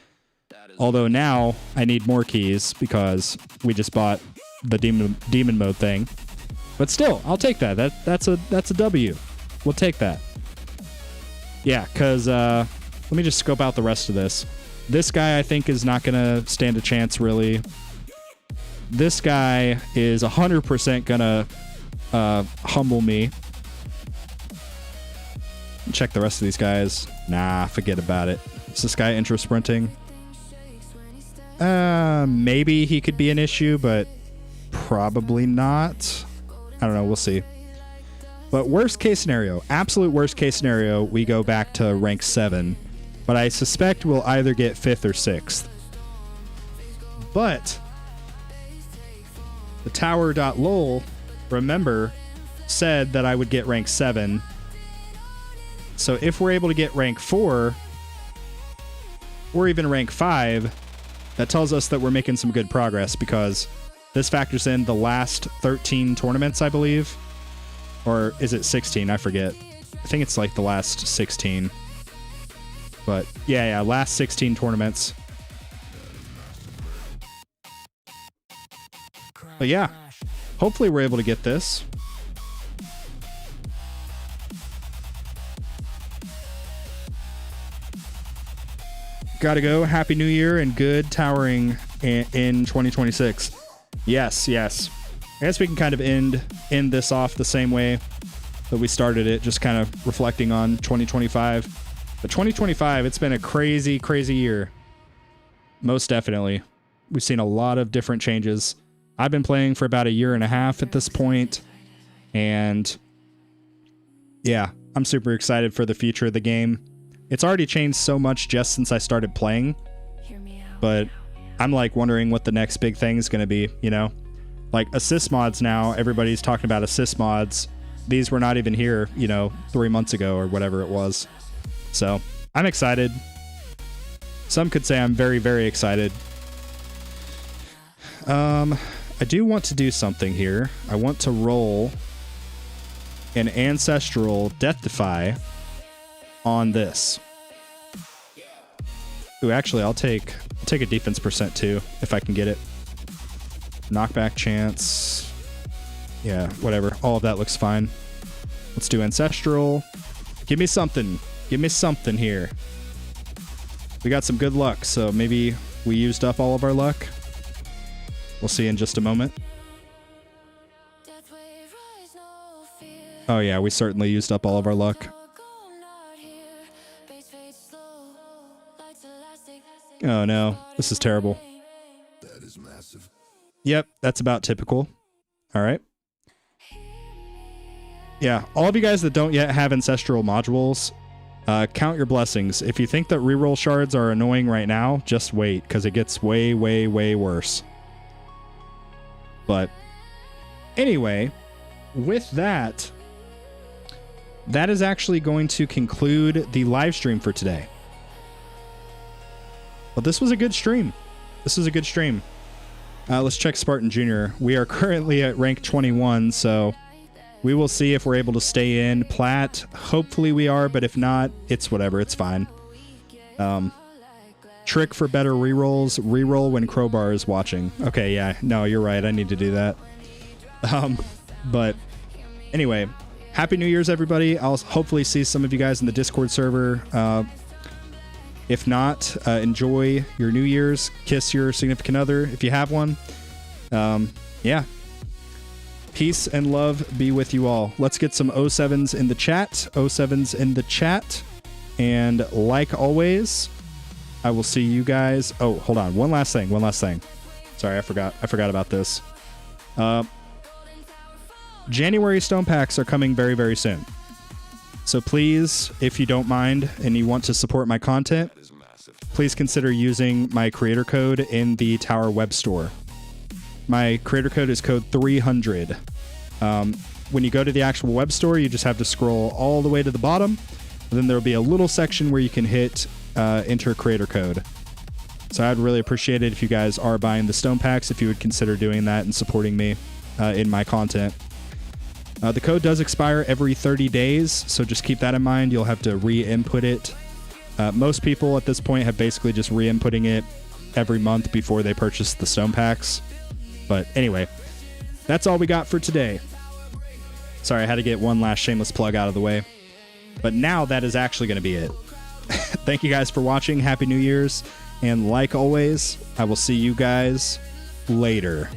Although now I need more keys because we just bought the demon mode thing. But still, I'll take that. That's a W. We'll take that. Yeah, because let me just scope out the rest of this. This guy, I think, is not going to stand a chance, really. This guy is 100% going to humble me. Check the rest of these guys. Nah, forget about it. Is this guy intro sprinting? Maybe he could be an issue, but probably not. I don't know. We'll see. But worst case scenario, absolute worst case scenario, we go back to rank 7. But I suspect we'll either get 5th or 6th. But the tower.lol, remember, said that I would get rank 7. So if we're able to get rank 4, or even rank 5, that tells us that we're making some good progress because this factors in the last 13 tournaments, I believe. Or is it 16? I forget. I think it's like the last 16. But yeah, last 16 tournaments. But yeah, hopefully we're able to get this. Gotta go. Happy New Year and good towering in 2026. Yes, yes. I guess we can kind of end this off the same way that we started it, just kind of reflecting on 2025. But 2025, it's been a crazy, crazy year. Most definitely. We've seen a lot of different changes. I've been playing for about a year and a half at this point, and yeah, I'm super excited for the future of the game. It's already changed so much just since I started playing, but I'm like wondering what the next big thing is going to be, you know? Like assist mods now, everybody's talking about assist mods. These were not even here, you know, 3 months ago or whatever it was. So I'm excited. Some could say I'm very, very excited. I do want to do something here. I want to roll an ancestral death defy on this. Ooh, actually, I'll take a defense percent too if I can get it. Knockback chance. Yeah, whatever. All of that looks fine. Let's do ancestral. Give me something. Give me something here. We got some good luck, so maybe we used up all of our luck. We'll see in just a moment. Oh yeah, we certainly used up all of our luck. Oh no, this is terrible. That is massive. Yep, that's about typical. All right. Yeah, all of you guys that don't yet have ancestral modules, count your blessings. If you think that reroll shards are annoying right now, just wait, because it gets way, way, way worse. But anyway, with that, that is actually going to conclude the live stream for today. Well, this was a good stream. This was a good stream. Let's check Spartan Jr. We are currently at rank 21, so we will see if we're able to stay in plat. Hopefully we are, but if not, it's whatever. It's fine. Trick for better rerolls. Reroll when Crowbar is watching. Okay, yeah. No, you're right. I need to do that. But anyway, Happy New Year's, everybody. I'll hopefully see some of you guys in the Discord server. If not, enjoy your New Year's. Kiss your significant other if you have one. Yeah. Peace and love be with you all. Let's get some 07s in the chat. 07s in the chat. And like always, I will see you guys. Oh, hold on. One last thing. Sorry, I forgot about this. January stone packs are coming very, very soon. So please, if you don't mind and you want to support my content, please consider using my creator code in the Tower web store. My creator code is code 300. When you go to the actual web store, you just have to scroll all the way to the bottom. And then there will be a little section where you can hit enter creator code. So I'd really appreciate it if you guys are buying the stone packs, if you would consider doing that and supporting me in my content. The code does expire every 30 days, so just keep that in mind. You'll have to re-input it. Most people at this point have basically just re-inputting it every month before they purchase the stone packs. But anyway, that's all we got for today. Sorry, I had to get one last shameless plug out of the way. But now that is actually going to be it. Thank you guys for watching. Happy New Year's. And like always, I will see you guys later.